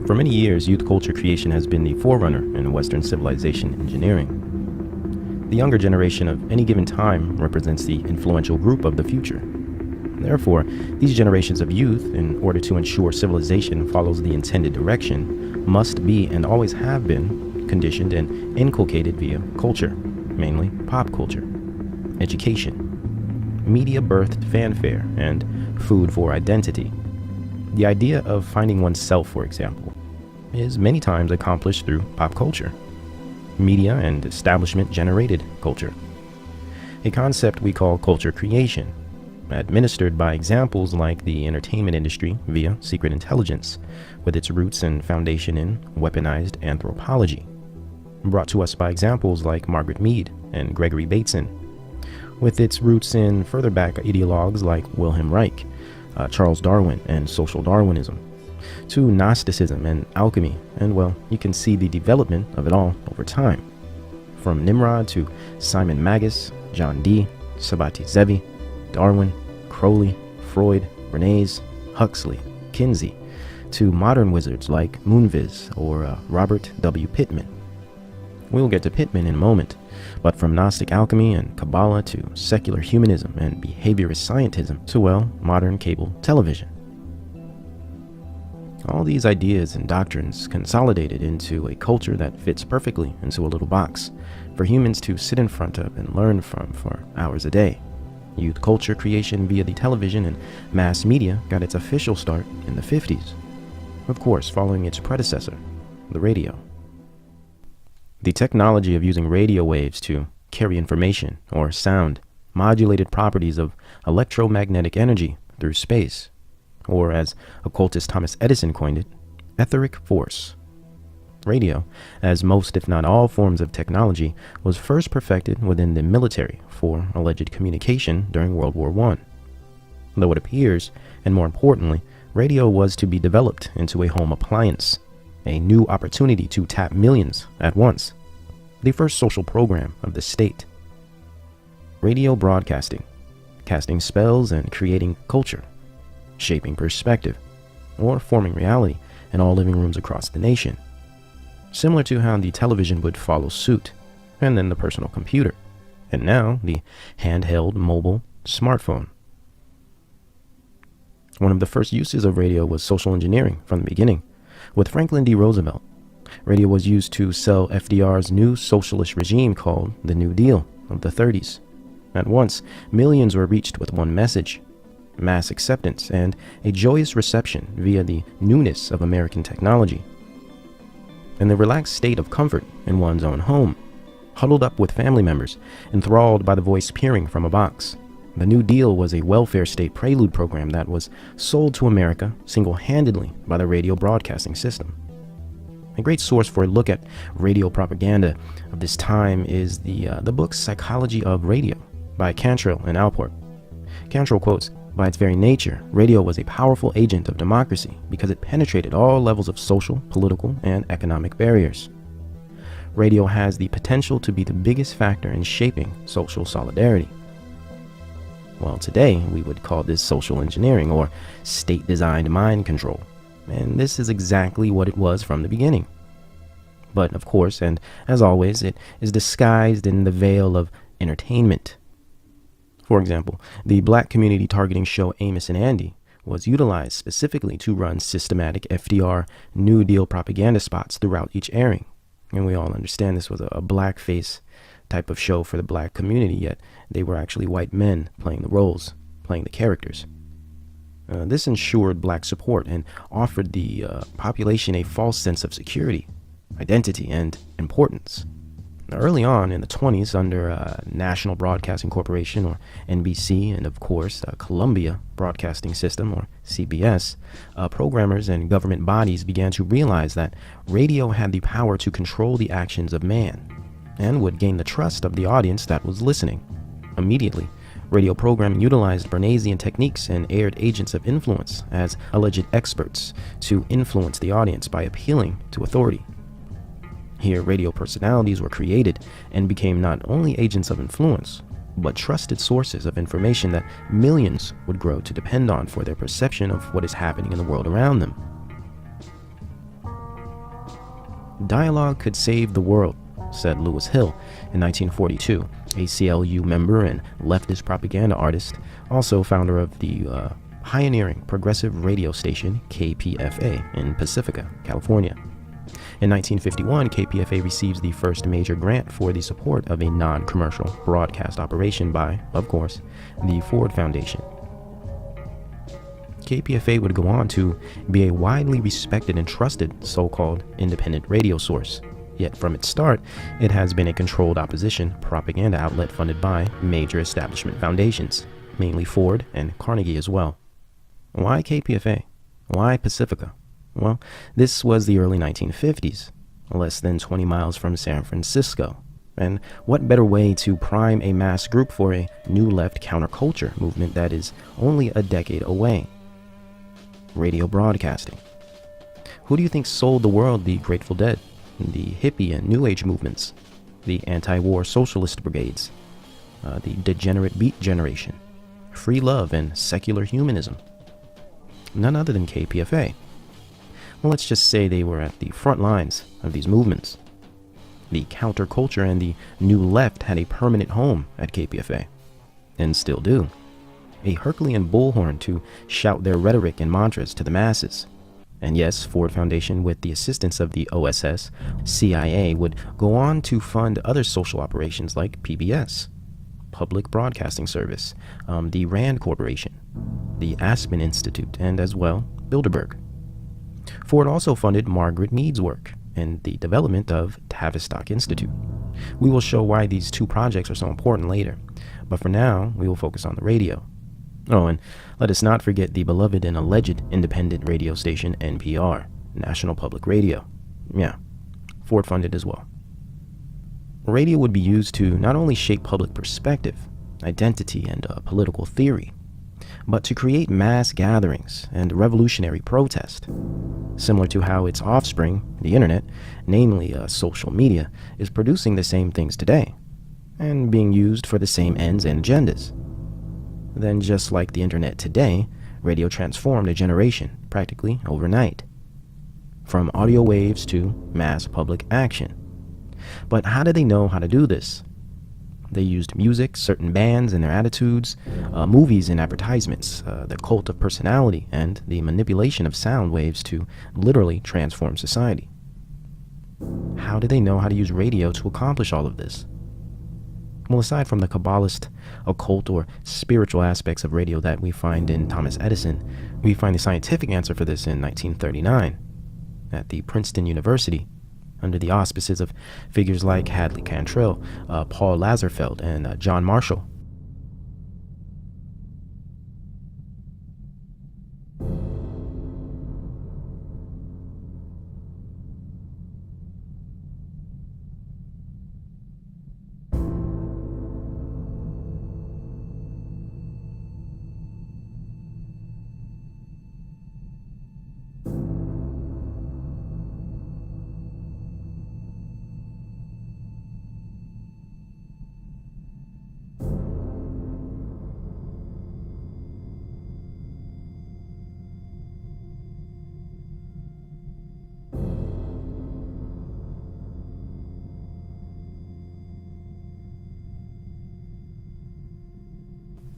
For many years, youth culture creation has been the forerunner in Western civilization engineering. The younger generation of any given time represents the influential group of the future. Therefore, these generations of youth, in order to ensure civilization follows the intended direction, must be and always have been conditioned and inculcated via culture, mainly pop culture, education, media-birthed fanfare, and food for identity. The idea of finding oneself, for example, is many times accomplished through pop culture. Media and establishment-generated culture. A concept we call culture creation, administered by examples like the entertainment industry via secret intelligence, with its roots and foundation in weaponized anthropology. Brought to us by examples like Margaret Mead and Gregory Bateson, with its roots in further back ideologues like Wilhelm Reich, Charles Darwin, and social Darwinism, to Gnosticism and alchemy, and well, you can see the development of it all over time. From Nimrod to Simon Magus, John Dee, Sabati Zevi, Darwin, Crowley, Freud, Bernays, Huxley, Kinsey, to modern wizards like Moonves or Robert W. Pittman. We'll get to Pittman in a moment, but from Gnostic alchemy and Kabbalah to secular humanism and behaviorist scientism to, well, modern cable television. All these ideas and doctrines consolidated into a culture that fits perfectly into a little box for humans to sit in front of and learn from for hours a day. Youth culture creation via the television and mass media got its official start in the 50s, of course following its predecessor, the radio. The technology of using radio waves to carry information or sound modulated properties of electromagnetic energy through space, or as occultist Thomas Edison coined it, etheric force. Radio, as most if not all forms of technology, was first perfected within the military for alleged communication during World War I. Though it appears, and more importantly, radio was to be developed into a home appliance, a new opportunity to tap millions at once, the first social program of the state. Radio broadcasting, casting spells and creating culture, shaping perspective, or forming reality in all living rooms across the nation. Similar to how the television would follow suit, and then the personal computer, and now the handheld mobile smartphone. One of the first uses of radio was social engineering from the beginning. With Franklin D. Roosevelt, radio was used to sell FDR's new socialist regime called the New Deal of the 30s. At once, millions were reached with one message: mass acceptance and a joyous reception via the newness of American technology. In the relaxed state of comfort in one's own home, huddled up with family members, enthralled by the voice peering from a box, the New Deal was a welfare state prelude program that was sold to America single-handedly by the radio broadcasting system. A great source for a look at radio propaganda of this time is the book Psychology of Radio by Cantrell and Alport. Cantrell quotes, "By its very nature, radio was a powerful agent of democracy because it penetrated all levels of social, political, and economic barriers. Radio has the potential to be the biggest factor in shaping social solidarity." Well, today we would call this social engineering or state-designed mind control, and this is exactly what it was from the beginning. But of course, and as always, it is disguised in the veil of entertainment. For example, the black community targeting show Amos and Andy was utilized specifically to run systematic FDR New Deal propaganda spots throughout each airing. And we all understand this was a blackface type of show for the black community, yet they were actually white men playing the roles, playing the characters. This ensured black support and offered the population a false sense of security, identity, and importance. Now, early on in the 20s, under National Broadcasting Corporation, or NBC, and of course Columbia Broadcasting System, or CBS, programmers and government bodies began to realize that radio had the power to control the actions of man, and would gain the trust of the audience that was listening. Immediately, radio programming utilized Bernaysian techniques and aired agents of influence as alleged experts to influence the audience by appealing to authority. Here, radio personalities were created and became not only agents of influence, but trusted sources of information that millions would grow to depend on for their perception of what is happening in the world around them. Dialogue could save the world, said Lewis Hill in 1942, a CLU member and leftist propaganda artist, also founder of the pioneering progressive radio station KPFA in Pacifica, California. In 1951, KPFA receives the first major grant for the support of a non-commercial broadcast operation by, of course, the Ford Foundation. KPFA would go on to be a widely respected and trusted so-called independent radio source. Yet from its start, it has been a controlled opposition propaganda outlet funded by major establishment foundations, mainly Ford and Carnegie as well. Why KPFA? Why Pacifica? Well, this was the early 1950s, less than 20 miles from San Francisco. And what better way to prime a mass group for a new left counterculture movement that is only a decade away? Radio broadcasting. Who do you think sold the world the Grateful Dead, the hippie and New Age movements, the anti-war socialist brigades, the degenerate beat generation, free love and secular humanism? None other than KPFA. Well, let's just say they were at the front lines of these movements. The counterculture and the new left had a permanent home at KPFA, and still do. A Herculean bullhorn to shout their rhetoric and mantras to the masses. And yes, Ford Foundation, with the assistance of the OSS, CIA, would go on to fund other social operations like PBS, Public Broadcasting Service, the RAND Corporation, the Aspen Institute, and as well, Bilderberg. Ford also funded Margaret Mead's work and the development of Tavistock Institute. We will show why these two projects are so important later, but for now, we will focus on the radio. Oh, and let us not forget the beloved and alleged independent radio station NPR, National Public Radio. Yeah, Ford funded as well. Radio would be used to not only shape public perspective, identity, and political theory, but to create mass gatherings and revolutionary protest, similar to how its offspring, the internet, namely social media, is producing the same things today, and being used for the same ends and agendas. Then, just like the internet today, radio transformed a generation practically overnight, from audio waves to mass public action. But how did they know how to do this? They used music, certain bands and their attitudes, movies and advertisements, the cult of personality, and the manipulation of sound waves to literally transform society. How did they know how to use radio to accomplish all of this? Well, aside from the Kabbalist, occult, or spiritual aspects of radio that we find in Thomas Edison, we find the scientific answer for this in 1939 at the Princeton University, under the auspices of figures like Hadley Cantrell, Paul Lazarsfeld, and John Marshall.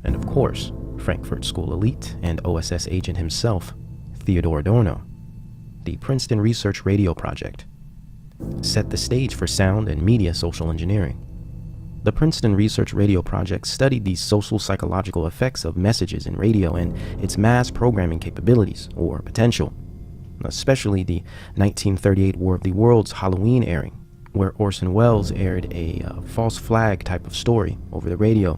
And of course, Frankfurt School elite and OSS agent himself, Theodore Adorno. The Princeton Research Radio Project set the stage for sound and media social engineering. The Princeton Research Radio Project studied the social psychological effects of messages in radio and its mass programming capabilities, or potential, especially the 1938 War of the Worlds Halloween airing, where Orson Welles aired a false flag type of story over the radio,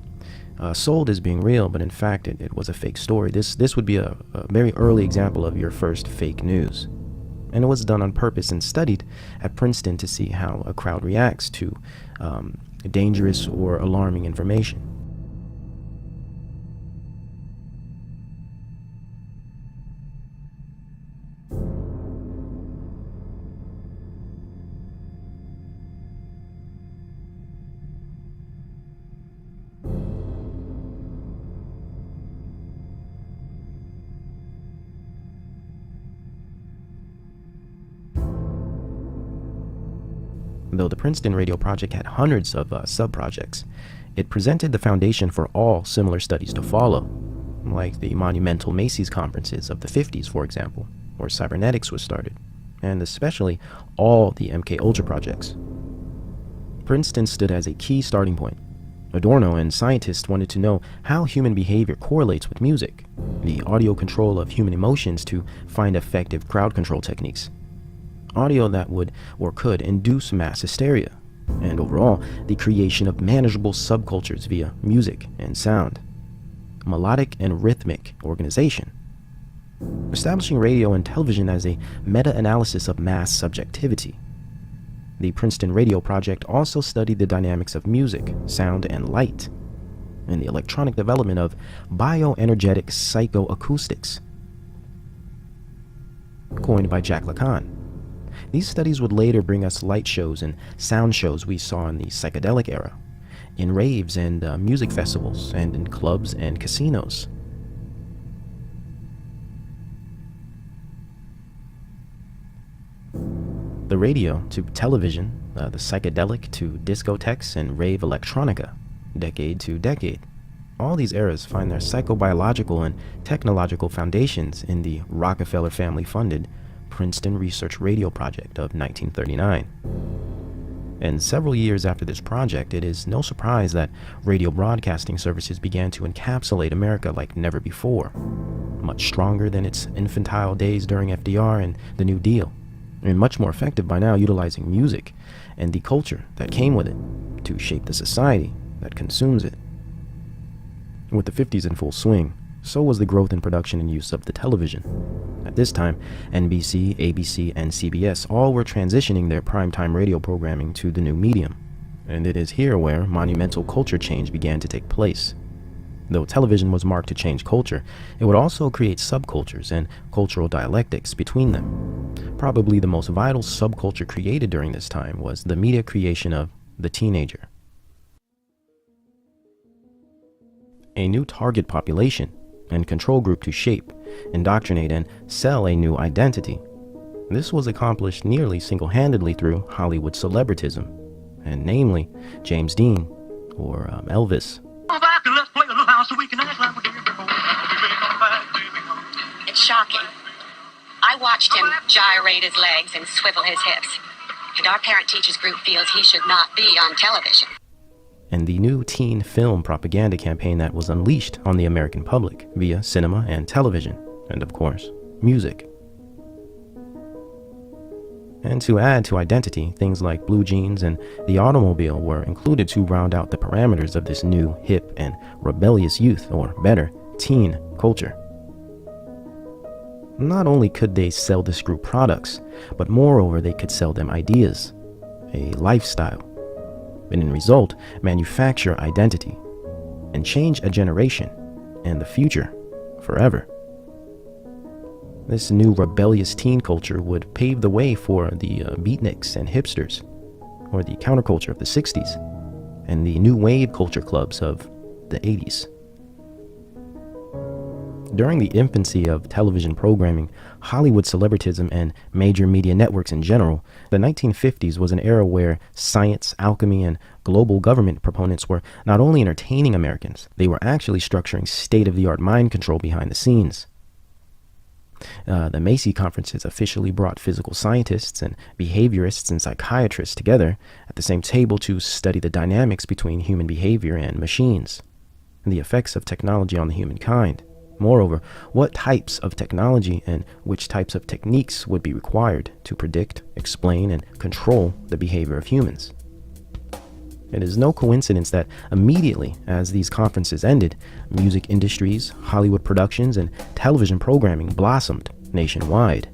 sold as being real, but in fact it was a fake story. This would be a very early example of your first fake news. And it was done on purpose and studied at Princeton to see how a crowd reacts to dangerous or alarming information. Though the Princeton Radio Project had hundreds of sub-projects, it presented the foundation for all similar studies to follow, like the monumental Macy's conferences of the 50s, for example, where cybernetics was started, and especially all the MK Ultra projects. Princeton stood as a key starting point. Adorno and scientists wanted to know how human behavior correlates with music, the audio control of human emotions to find effective crowd control techniques. Audio that would or could induce mass hysteria, and overall, the creation of manageable subcultures via music and sound. Melodic and rhythmic organization. Establishing radio and television as a meta-analysis of mass subjectivity. The Princeton Radio Project also studied the dynamics of music, sound, and light, and the electronic development of bioenergetic psychoacoustics, coined by Jack Lacan. These studies would later bring us light shows and sound shows we saw in the psychedelic era, in raves and music festivals, and in clubs and casinos. The radio to television, the psychedelic to discotheques and rave electronica, decade to decade. All these eras find their psychobiological and technological foundations in the Rockefeller family-funded Princeton Research Radio Project of 1939. And several years after this project, it is no surprise that radio broadcasting services began to encapsulate America like never before, much stronger than its infantile days during FDR and the New Deal, and much more effective by now, utilizing music and the culture that came with it to shape the society that consumes it. With the 50s in full swing, so was the growth in production and use of the television. At this time, NBC, ABC, and CBS all were transitioning their primetime radio programming to the new medium, and it is here where monumental culture change began to take place. Though television was marked to change culture, it would also create subcultures and cultural dialectics between them. Probably the most vital subculture created during this time was the media creation of the teenager. A new target population and control group to shape, indoctrinate, and sell a new identity. This was accomplished nearly single-handedly through Hollywood celebritism, and namely James Dean, or Elvis. It's shocking. I watched him gyrate his legs and swivel his hips, and our parent teachers group feels he should not be on television. And the new teen film propaganda campaign that was unleashed on the American public via cinema and television, and of course, music. And to add to identity, things like blue jeans and the automobile were included to round out the parameters of this new, hip, and rebellious youth, or better, teen culture. Not only could they sell this group products, but moreover they could sell them ideas, a lifestyle, and in result, manufacture identity, and change a generation, and the future, forever. This new rebellious teen culture would pave the way for the beatniks and hipsters, or the counterculture of the 60s, and the new wave culture clubs of the 80s. During the infancy of television programming, Hollywood celebritism, and major media networks in general, the 1950s was an era where science, alchemy, and global government proponents were not only entertaining Americans, they were actually structuring state-of-the-art mind control behind the scenes. The Macy conferences officially brought physical scientists and behaviorists and psychiatrists together at the same table to study the dynamics between human behavior and machines, and the effects of technology on the humankind. Moreover, what types of technology and which types of techniques would be required to predict, explain, and control the behavior of humans. It is no coincidence that immediately as these conferences ended, music industries, Hollywood productions, and television programming blossomed nationwide.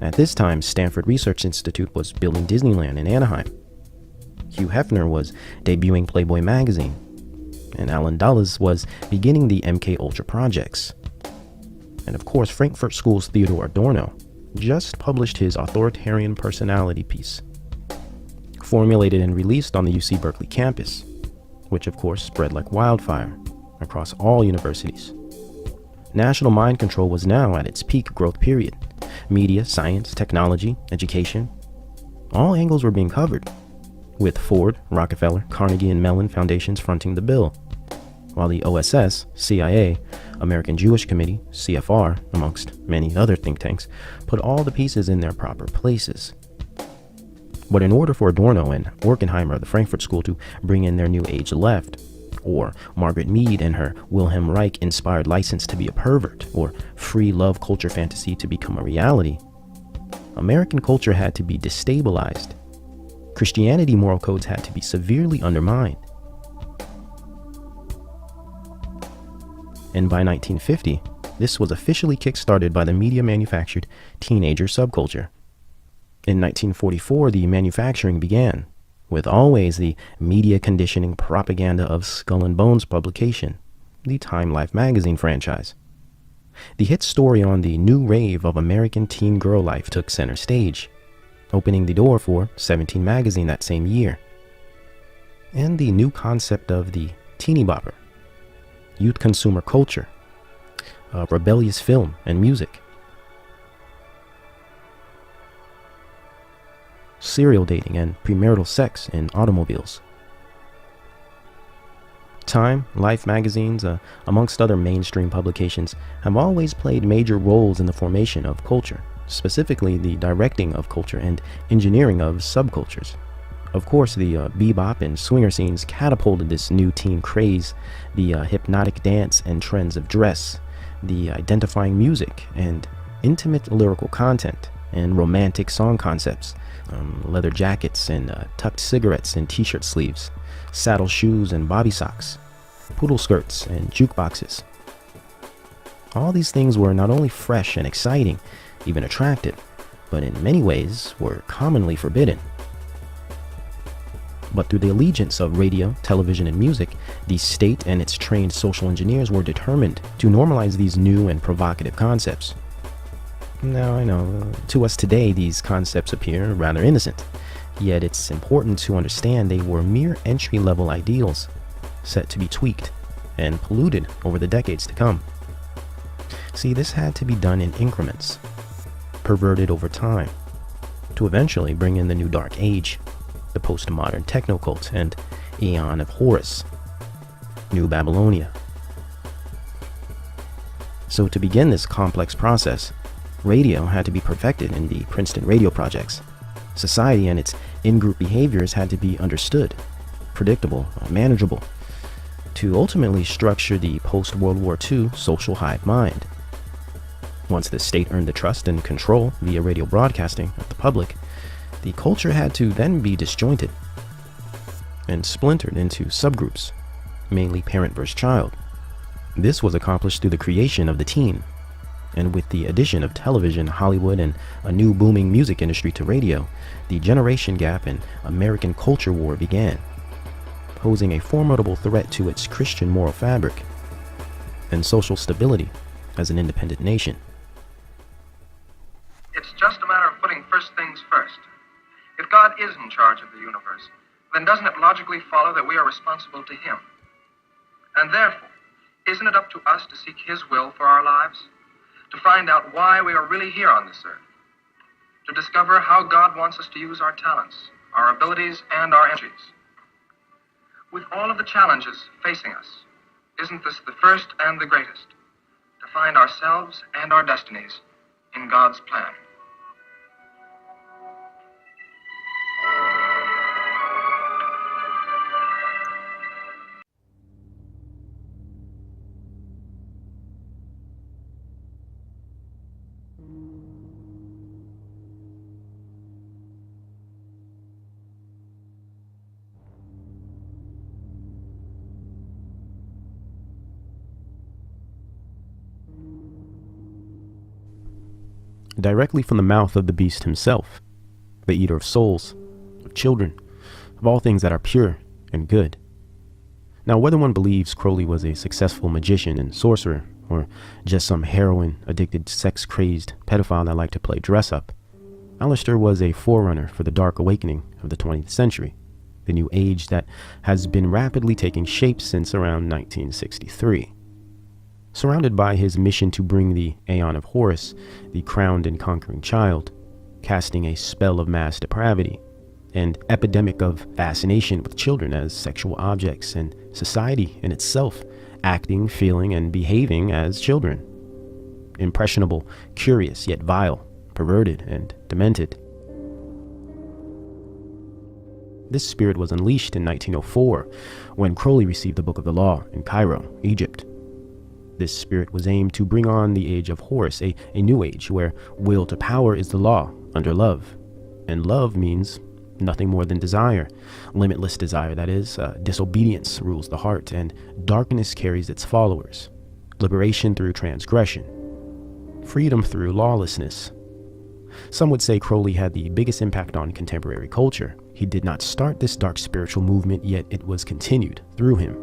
At this time, Stanford Research Institute was building Disneyland in Anaheim. Hugh Hefner was debuting Playboy magazine, and Alan Dulles was beginning the MK Ultra projects. And of course, Frankfurt School's Theodore Adorno just published his authoritarian personality piece, formulated and released on the UC Berkeley campus, which of course spread like wildfire across all universities. National mind control was now at its peak growth period. Media, science, technology, education, All angles were being covered, with Ford, Rockefeller, Carnegie, and Mellon foundations fronting the bill, while the OSS, CIA, American Jewish Committee, CFR, amongst many other think tanks, put all the pieces in their proper places. But in order for Adorno and Horkheimer of the Frankfurt School to bring in their new age left, or Margaret Mead and her Wilhelm Reich-inspired license to be a pervert, or free love culture fantasy to become a reality, American culture had to be destabilized. Christianity moral codes had to be severely undermined. And by 1950, this was officially kick-started by the media-manufactured teenager subculture. In 1944, the manufacturing began, with always the media conditioning propaganda of Skull and Bones publication, the Time Life magazine franchise. The hit story on the new rave of American teen girl life took center stage, opening the door for 17 magazine that same year. And the new concept of the teeny bopper, youth consumer culture, rebellious film and music, serial dating and premarital sex in automobiles. Time, Life magazines, amongst other mainstream publications, have always played major roles in the formation of culture, specifically the directing of culture and engineering of subcultures. Of course, the bebop and swinger scenes catapulted this new teen craze, the hypnotic dance and trends of dress, the identifying music and intimate lyrical content, and romantic song concepts, leather jackets and tucked cigarettes in t-shirt sleeves, saddle shoes and bobby socks, poodle skirts and jukeboxes. All these things were not only fresh and exciting, even attractive, but in many ways were commonly forbidden. But through the allegiance of radio, television, and music, the state and its trained social engineers were determined to normalize these new and provocative concepts. Now, I know, to us today, these concepts appear rather innocent, yet it's important to understand they were mere entry-level ideals, set to be tweaked and polluted over the decades to come. See, this had to be done in increments, perverted over time, to eventually bring in the new dark age, the postmodern techno-cult and Aeon of Horus, New Babylonia. So to begin this complex process, radio had to be perfected in the Princeton radio projects. Society and its in-group behaviors had to be understood, predictable, manageable, to ultimately structure the post-World War II social hive mind. Once the state earned the trust and control via radio broadcasting of the public, the culture had to then be disjointed and splintered into subgroups, mainly parent versus child. This was accomplished through the creation of the teen, and with the addition of television, Hollywood, and a new booming music industry to radio, the generation gap and American culture war began, posing a formidable threat to its Christian moral fabric and social stability as an independent nation. It's just a matter of putting first things first. If God is in charge of the universe, then doesn't it logically follow that we are responsible to Him? And therefore, isn't it up to us to seek His will for our lives? To find out why we are really here on this earth? To discover how God wants us to use our talents, our abilities, and our energies? With all of the challenges facing us, isn't this the first and the greatest? To find ourselves and our destinies in God's plan. Directly from the mouth of the beast himself, the eater of souls, of children, of all things that are pure and good. Now, whether one believes Crowley was a successful magician and sorcerer, or just some heroin-addicted, sex-crazed pedophile that liked to play dress-up, Aleister was a forerunner for the dark awakening of the 20th century, the new age that has been rapidly taking shape since around 1963. Surrounded by his mission to bring the Aeon of Horus, the crowned and conquering child, casting a spell of mass depravity an epidemic of fascination with children as sexual objects, and society in itself acting, feeling, and behaving as children. Impressionable, curious, yet vile, perverted, and demented. This spirit was unleashed in 1904 when Crowley received the Book of the Law in Cairo, Egypt. This spirit was aimed to bring on the age of Horus, a new age where will to power is the law under love. And love means nothing more than desire, limitless desire, that is. Disobedience rules the heart, and darkness carries its followers. Liberation through transgression. Freedom through lawlessness. Some would say Crowley had the biggest impact on contemporary culture. He did not start this dark spiritual movement, yet it was continued through him.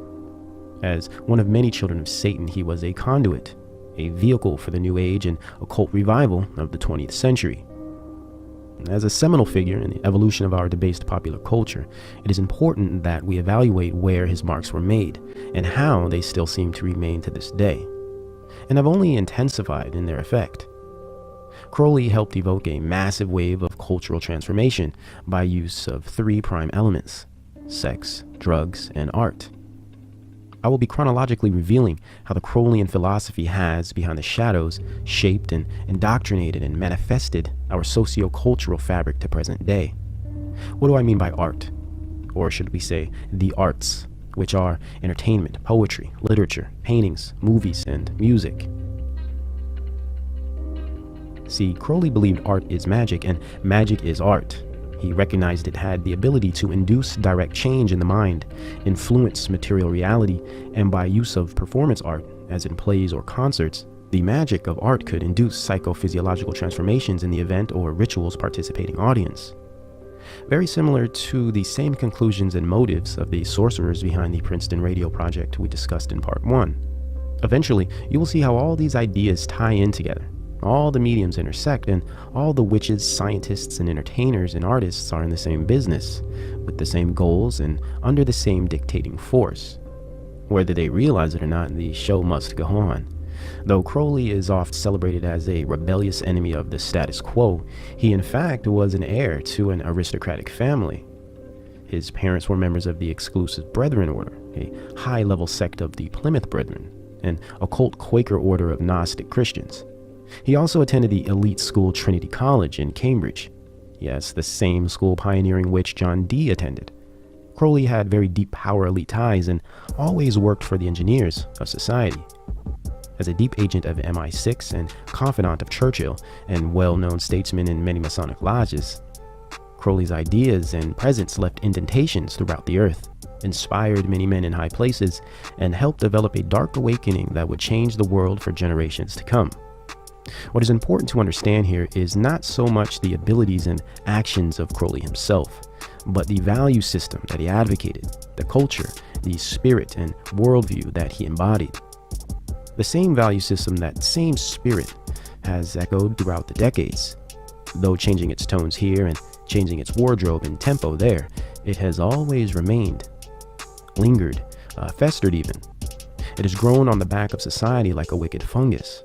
As one of many children of Satan, he was a conduit, a vehicle for the New Age and occult revival of the 20th century. As a seminal figure in the evolution of our debased popular culture, it is important that we evaluate where his marks were made and how they still seem to remain to this day, and have only intensified in their effect. Crowley helped evoke a massive wave of cultural transformation by use of 3 prime elements: sex, drugs, and art. I will be chronologically revealing how the Crowleyan philosophy has, behind the shadows, shaped and indoctrinated and manifested our socio-cultural fabric to present day. What do I mean by art? Or should we say the arts, which are entertainment, poetry, literature, paintings, movies, and music. See, Crowley believed art is magic and magic is art. He recognized it had the ability to induce direct change in the mind, influence material reality, and by use of performance art, as in plays or concerts, the magic of art could induce psychophysiological transformations in the event or ritual's participating audience. Very similar to the same conclusions and motives of the sorcerers behind the Princeton radio project we discussed in part 1. Eventually, you will see how all these ideas tie in together. All the mediums intersect, and all the witches, scientists, and entertainers and artists are in the same business, with the same goals and under the same dictating force. Whether they realize it or not, the show must go on. Though Crowley is oft celebrated as a rebellious enemy of the status quo, he in fact was an heir to an aristocratic family. His parents were members of the Exclusive Brethren Order, a high-level sect of the Plymouth Brethren, an occult Quaker order of Gnostic Christians. He also attended the elite school Trinity College in Cambridge. Yes, the same school pioneering which John Dee attended. Crowley had very deep power elite ties and always worked for the engineers of society. As a deep agent of MI6 and confidant of Churchill and well-known statesman in many Masonic lodges, Crowley's ideas and presence left indentations throughout the earth, inspired many men in high places, and helped develop a dark awakening that would change the world for generations to come. What is important to understand here is not so much the abilities and actions of Crowley himself, but the value system that he advocated, the culture, the spirit and worldview that he embodied. The same value system, that same spirit, has echoed throughout the decades. Though changing its tones here and changing its wardrobe and tempo there, it has always remained, lingered, festered even. It has grown on the back of society like a wicked fungus,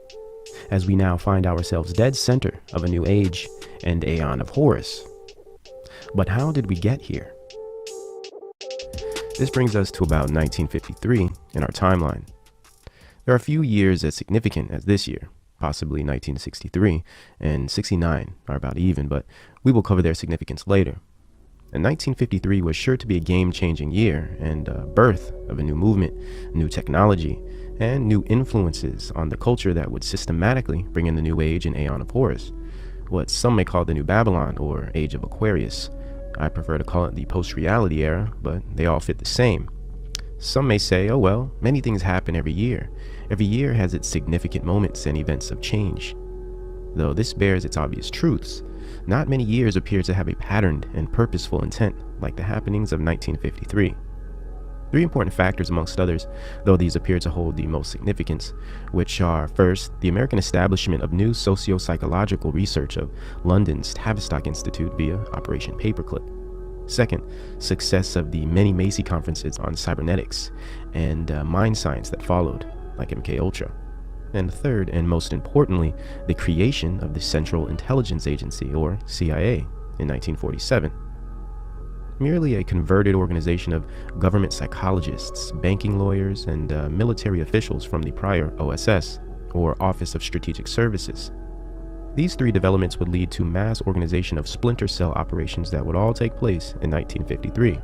as we now find ourselves dead center of a new age and aeon of Horus. But how did we get here? This brings us to about 1953 in our timeline. There are few years as significant as this year, possibly 1963, and 69 are about even, but we will cover their significance later. And 1953 was sure to be a game-changing year and a birth of a new movement, new technology, and new influences on the culture that would systematically bring in the new age and aeon of Horus, what some may call the new Babylon or age of Aquarius. I prefer to call it the post-reality era, but they all fit the same. Some may say, oh well, many things happen every year. Every year has its significant moments and events of change. Though this bears its obvious truths, not many years appear to have a patterned and purposeful intent like the happenings of 1953. 3 important factors amongst others, though these appear to hold the most significance, which are, first, the American establishment of new socio-psychological research of London's Tavistock Institute via Operation Paperclip. Second, success of the many Macy conferences on cybernetics and mind science that followed, like MKUltra. And third, and most importantly, the creation of the Central Intelligence Agency, or CIA, in 1947. merely a converted organization of government psychologists, banking lawyers, and military officials from the prior OSS, or Office of Strategic Services. These three developments would lead to mass organization of splinter cell operations that would all take place in 1953.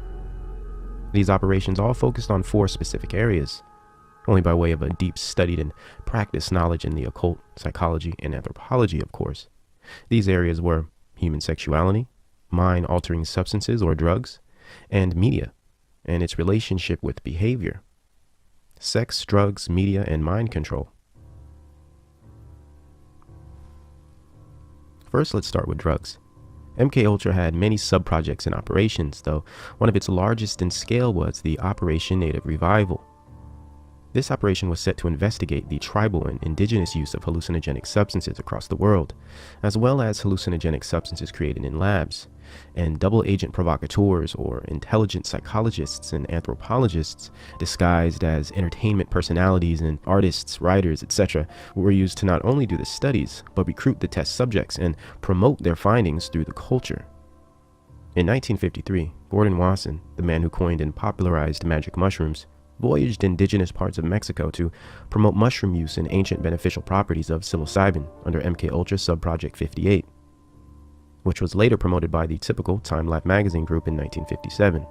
These operations all focused on four specific areas, only by way of a deep studied and practiced knowledge in the occult, psychology, and anthropology, of course. These areas were human sexuality, mind-altering substances or drugs, and media, and its relationship with behavior. Sex, drugs, media, and mind control. First, let's start with drugs. MKUltra had many sub-projects and operations, though one of its largest in scale was the Operation Native Revival. This operation was set to investigate the tribal and indigenous use of hallucinogenic substances across the world, as well as hallucinogenic substances created in labs, and double-agent provocateurs or intelligent psychologists and anthropologists disguised as entertainment personalities and artists, writers, etc. were used to not only do the studies, but recruit the test subjects and promote their findings through the culture. In 1953, Gordon Wasson, the man who coined and popularized magic mushrooms, voyaged indigenous parts of Mexico to promote mushroom use and ancient beneficial properties of psilocybin under MKUltra Subproject 58, which was later promoted by the typical Time Life magazine group in 1957.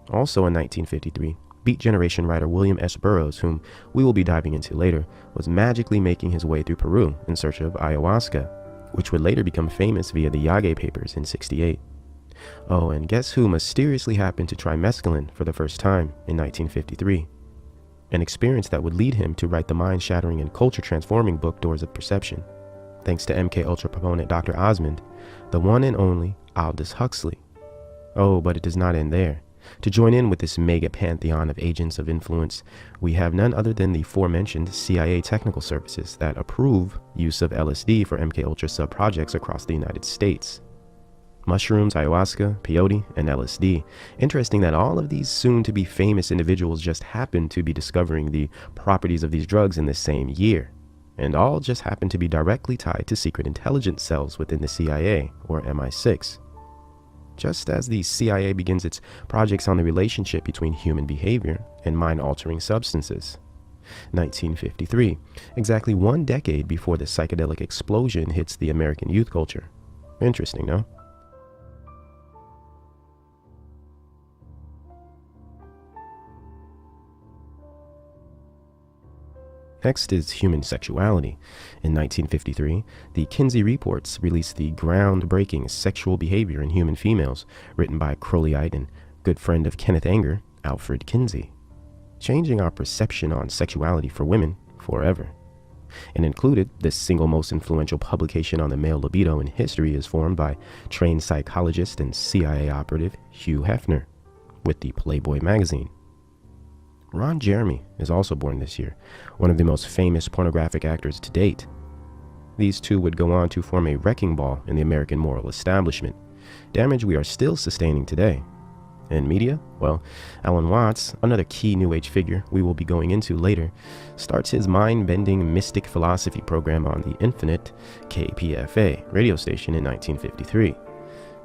Also in 1953, Beat Generation writer William S. Burroughs, whom we will be diving into later, was magically making his way through Peru in search of ayahuasca, which would later become famous via the Yage Papers in '68. Oh, and guess who mysteriously happened to try mescaline for the first time in 1953? An experience that would lead him to write the mind-shattering and culture-transforming book Doors of Perception, thanks to MKUltra proponent Dr. Osmond, the one and only Aldous Huxley. Oh, but it does not end there. To join in with this mega pantheon of agents of influence, we have none other than the aforementioned CIA technical services that approve use of LSD for MKUltra sub-projects across the United States. Mushrooms, ayahuasca, peyote, and LSD. Interesting that all of these soon-to-be famous individuals just happened to be discovering the properties of these drugs in the same year, and all just happened to be directly tied to secret intelligence cells within the CIA, or MI6. Just as the CIA begins its projects on the relationship between human behavior and mind-altering substances. 1953, exactly 1 decade before the psychedelic explosion hits the American youth culture. Interesting, no? Next is human sexuality. In 1953, the Kinsey Reports released the groundbreaking Sexual Behavior in Human Females, written by Crowleyite and good friend of Kenneth Anger, Alfred Kinsey, changing our perception on sexuality for women forever. And included, the single most influential publication on the male libido in history is formed by trained psychologist and CIA operative Hugh Hefner, with the Playboy magazine. Ron Jeremy is also born this year, one of the most famous pornographic actors to date. These two would go on to form a wrecking ball in the American moral establishment, damage we are still sustaining today. In media, well, Alan Watts, another key New Age figure we will be going into later, starts his mind-bending mystic philosophy program on the Infinite KPFA radio station in 1953,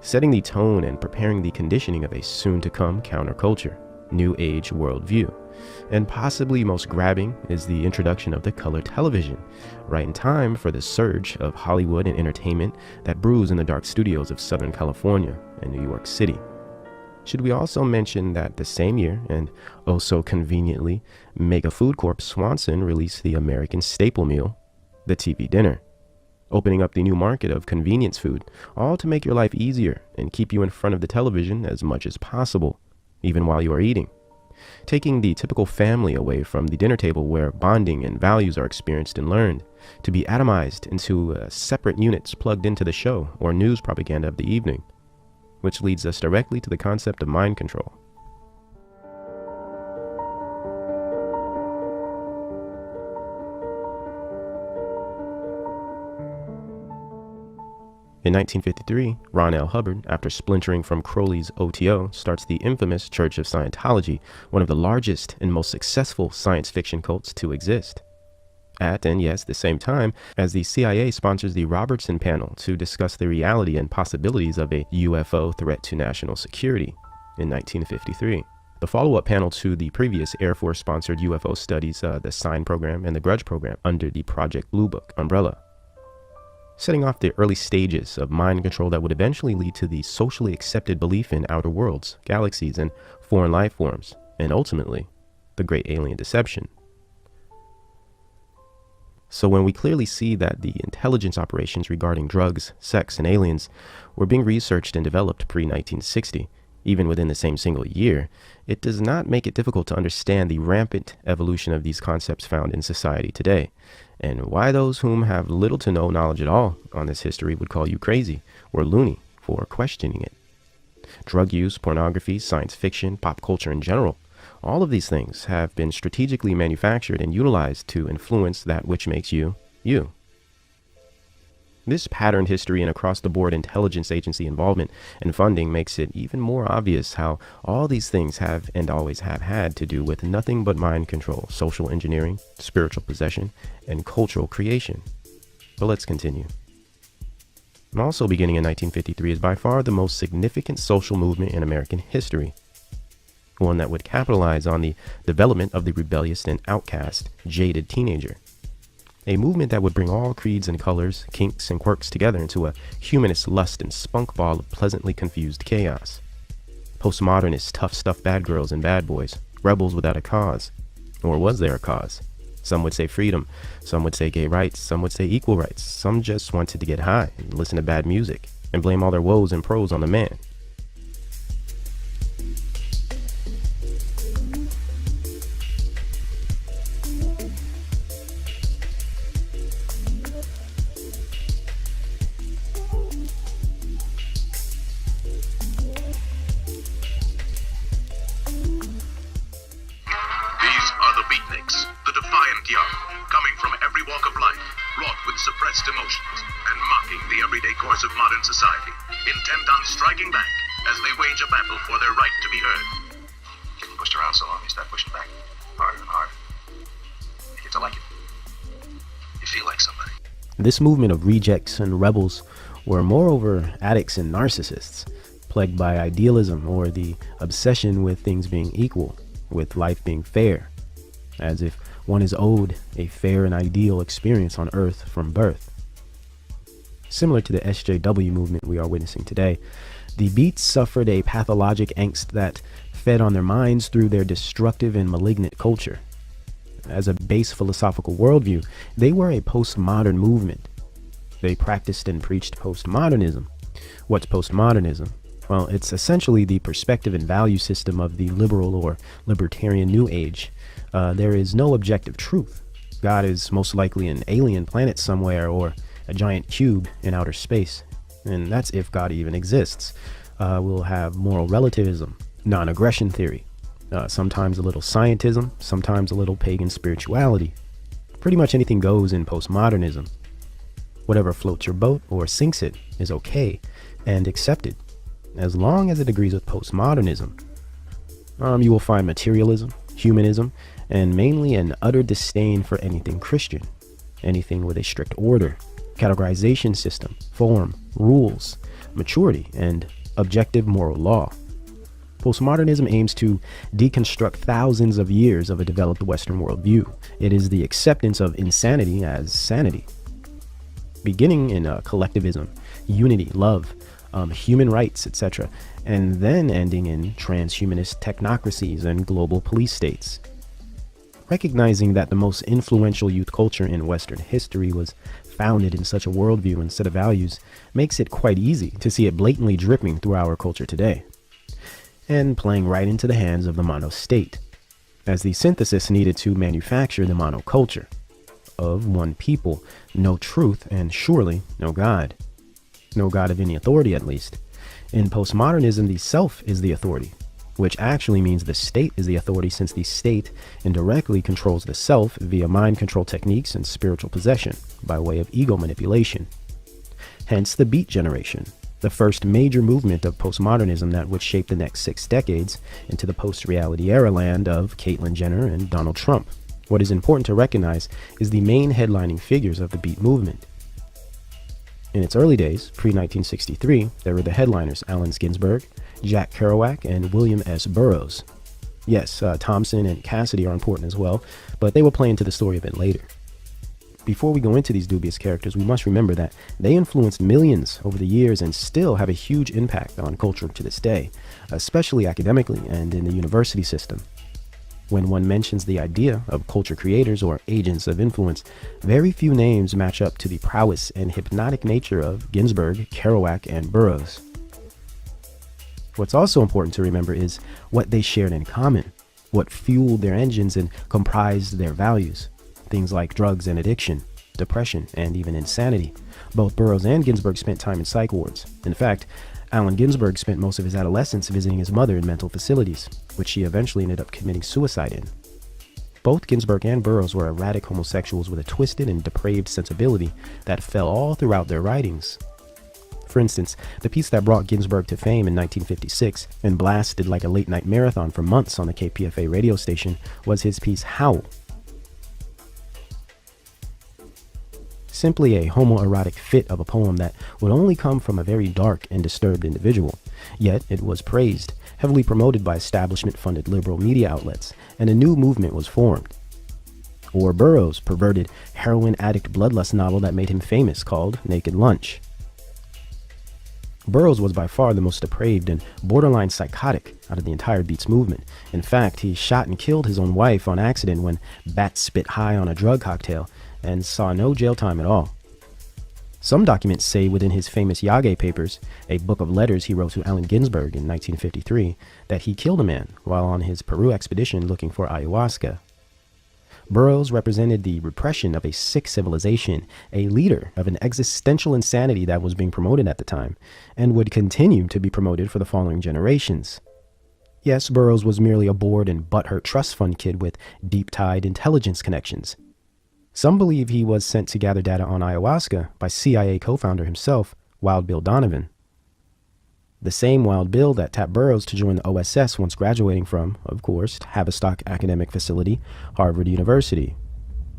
setting the tone and preparing the conditioning of a soon-to-come counterculture, New Age worldview. And possibly most grabbing is the introduction of the color television, right in time for the surge of Hollywood and entertainment that brews in the dark studios of Southern California and New York City. Should we also mention that the same year, and oh so conveniently, Mega Food Corp Swanson released the American staple meal, the TV dinner, opening up the new market of convenience food, all to make your life easier and keep you in front of the television as much as possible, even while you are eating, taking the typical family away from the dinner table where bonding and values are experienced and learned, to be atomized into separate units plugged into the show or news propaganda of the evening, which leads us directly to the concept of mind control. In 1953, Ron L. Hubbard, after splintering from Crowley's OTO, starts the infamous Church of Scientology, one of the largest and most successful science fiction cults to exist. at, and yes, the same time as the CIA sponsors the Robertson Panel to discuss the reality and possibilities of a UFO threat to national security in 1953. The follow-up panel to the previous Air Force-sponsored UFO studies, the SIGN program and the Grudge program under the Project Blue Book umbrella, setting off the early stages of mind control that would eventually lead to the socially accepted belief in outer worlds, galaxies, and foreign life forms, and ultimately, the great alien deception. So when we clearly see that the intelligence operations regarding drugs, sex, and aliens were being researched and developed pre-1960, even within the same single year, it does not make it difficult to understand the rampant evolution of these concepts found in society today, and why those whom have little to no knowledge at all on this history would call you crazy or loony for questioning it. Drug use, pornography, science fiction, pop culture in general, all of these things have been strategically manufactured and utilized to influence that which makes you, you. This patterned history and across-the-board intelligence agency involvement and funding makes it even more obvious how all these things have and always have had to do with nothing but mind control, social engineering, spiritual possession, and cultural creation. But let's continue. And also beginning in 1953 is by far the most significant social movement in American history. One that would capitalize on the development of the rebellious and outcast, jaded teenager. A movement that would bring all creeds and colors, kinks and quirks together into a humanist lust and spunk ball of pleasantly confused chaos. Postmodernist, tough stuff bad girls and bad boys, rebels without a cause. Or was there a cause? Some would say freedom, some would say gay rights, some would say equal rights, some just wanted to get high and listen to bad music and blame all their woes and pros on the man. Emotions and mocking the everyday course of modern society, intent on striking back as they wage a battle for their right to be heard. Getting pushed around so long, you start pushing back harder and harder. You get to like it. You feel like somebody. This movement of rejects and rebels were moreover addicts and narcissists, plagued by idealism or the obsession with things being equal, with life being fair, as if one is owed a fair and ideal experience on earth from birth. Similar to the SJW movement we are witnessing today, the Beats suffered a pathologic angst that fed on their minds through their destructive and malignant culture. As a base philosophical worldview, they were a postmodern movement. They practiced and preached postmodernism. What's postmodernism? Well, it's essentially the perspective and value system of the liberal or libertarian New Age. There is no objective truth. God is most likely an alien planet somewhere or a giant cube in outer space. And that's if God even exists. We'll have moral relativism, non-aggression theory, sometimes a little scientism, sometimes a little pagan spirituality. Pretty much anything goes in postmodernism. Whatever floats your boat or sinks it is okay and accepted, as long as it agrees with postmodernism. You will find materialism, humanism, and mainly an utter disdain for anything Christian, anything with a strict order, categorization system, form, rules, maturity, and objective moral law. Postmodernism aims to deconstruct thousands of years of a developed Western worldview. It is the acceptance of insanity as sanity, beginning in collectivism, unity, love, human rights, etc., and then ending in transhumanist technocracies and global police states. Recognizing that the most influential youth culture in Western history was founded in such a worldview and set of values makes it quite easy to see it blatantly dripping through our culture today, and playing right into the hands of the mono-state, as the synthesis needed to manufacture the monoculture of one people, no truth, and surely no God. No God of any authority, at least. In postmodernism, the self is the authority, which actually means the state is the authority, since the state indirectly controls the self via mind control techniques and spiritual possession by way of ego manipulation. Hence the Beat Generation, the first major movement of postmodernism that would shape the next 6 decades into the post-reality era land of Caitlyn Jenner and Donald Trump, What is important to recognize is the main headlining figures of the beat movement. In its early days, pre-1963, there were the headliners Allen Ginsberg, Jack Kerouac, and William S. Burroughs. Yes, Thompson and Cassidy are important as well, but they will play into the story a bit later. Before we go into these dubious characters, we must remember that they influenced millions over the years and still have a huge impact on culture to this day, especially academically and in the university system. When one mentions the idea of culture creators or agents of influence, very few names match up to the prowess and hypnotic nature of Ginsberg, Kerouac, and Burroughs. What's also important to remember is what they shared in common, what fueled their engines and comprised their values. Things like drugs and addiction, depression, and even insanity. Both Burroughs and Ginsberg spent time in psych wards. In fact, Allen Ginsberg spent most of his adolescence visiting his mother in mental facilities, which she eventually ended up committing suicide in. Both Ginsberg and Burroughs were erratic homosexuals with a twisted and depraved sensibility that fell all throughout their writings. For instance, the piece that brought Ginsberg to fame in 1956 and blasted like a late-night marathon for months on the KPFA radio station was his piece Howl. Simply a homoerotic fit of a poem that would only come from a very dark and disturbed individual. Yet it was praised, heavily promoted by establishment-funded liberal media outlets, and a new movement was formed. Or Burroughs' perverted, heroin-addict bloodlust novel that made him famous called Naked Lunch. Burroughs was by far the most depraved and borderline psychotic out of the entire Beats movement. In fact, he shot and killed his own wife on accident when bats spit high on a drug cocktail, and saw no jail time at all. Some documents say within his famous Yage Papers, a book of letters he wrote to Allen Ginsberg in 1953, that he killed a man while on his Peru expedition looking for ayahuasca. Burroughs represented the repression of a sick civilization, a leader of an existential insanity that was being promoted at the time, and would continue to be promoted for the following generations. Yes, Burroughs was merely a bored and butthurt trust fund kid with deep-tied intelligence connections. Some believe he was sent to gather data on ayahuasca by CIA co-founder himself, Wild Bill Donovan. The same Wild Bill that tapped Burroughs to join the OSS once graduating from, of course, Tavistock academic facility, Harvard University.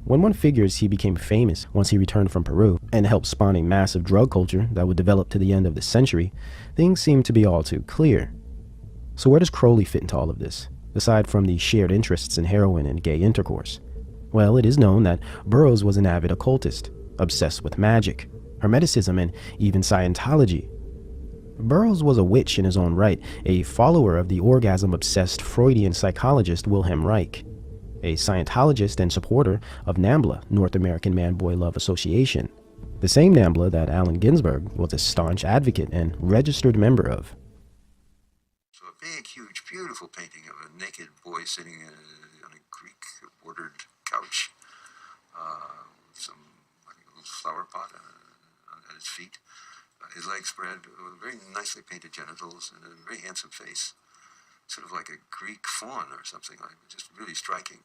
When one figures he became famous once he returned from Peru and helped spawn a massive drug culture that would develop to the end of the century, things seem to be all too clear. So where does Crowley fit into all of this, aside from the shared interests in heroin and gay intercourse? Well, it is known that Burroughs was an avid occultist, obsessed with magic, Hermeticism, and even Scientology. Burroughs was a witch in his own right, a follower of the orgasm-obsessed Freudian psychologist Wilhelm Reich, a Scientologist and supporter of NAMBLA, North American Man-Boy Love Association, the same NAMBLA that Allen Ginsberg was a staunch advocate and registered member of. So a big, huge, beautiful painting of a naked boy sitting on a Greek-bordered couch with some, I think, a little flower pot at his feet. His legs spread, very nicely painted genitals, and a very handsome face. Sort of like a Greek faun or something, like just really striking.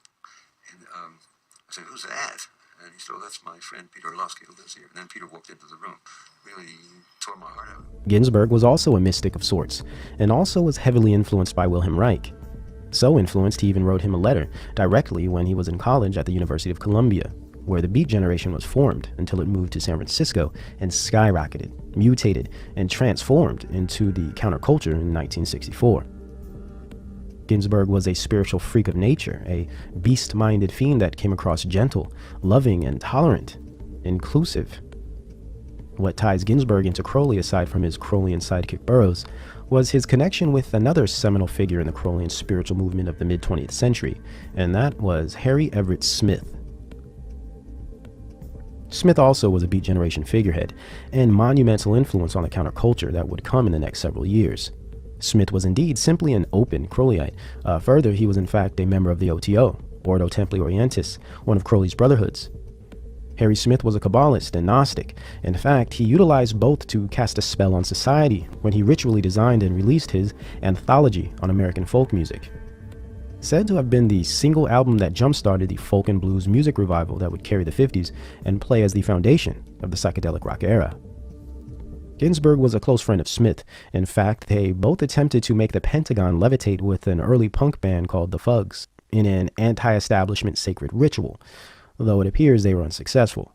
And I said, "Who's that?" And he said, "Oh, that's my friend Peter Orlovsky who lives here." And then Peter walked into the room. Really tore my heart out. Ginsberg was also a mystic of sorts, and also was heavily influenced by Wilhelm Reich. So influenced, he even wrote him a letter directly when he was in college at the University of Columbia, where the Beat generation was formed until it moved to San Francisco and skyrocketed, mutated, and transformed into the counterculture in 1964. Ginsberg was a spiritual freak of nature, a beast-minded fiend that came across gentle, loving, and tolerant, inclusive. What ties Ginsberg into Crowley, aside from his Crowleyan sidekick Burroughs, was his connection with another seminal figure in the Crowleyan spiritual movement of the mid-20th century, and that was Harry Everett Smith. Smith also was a Beat generation figurehead and monumental influence on the counterculture that would come in the next several years. Smith was indeed simply an open Crowleyite. Further, he was in fact a member of the OTO, Ordo Templi Orientis, one of Crowley's brotherhoods. Harry Smith was a Kabbalist and Gnostic. In fact, he utilized both to cast a spell on society when he ritually designed and released his anthology on American folk music, said to have been the single album that jump-started the folk and blues music revival that would carry the 50s and play as the foundation of the psychedelic rock era. Ginsberg was a close friend of Smith. In fact, they both attempted to make the Pentagon levitate with an early punk band called the Fugs. in an anti-establishment sacred ritual, though it appears they were unsuccessful.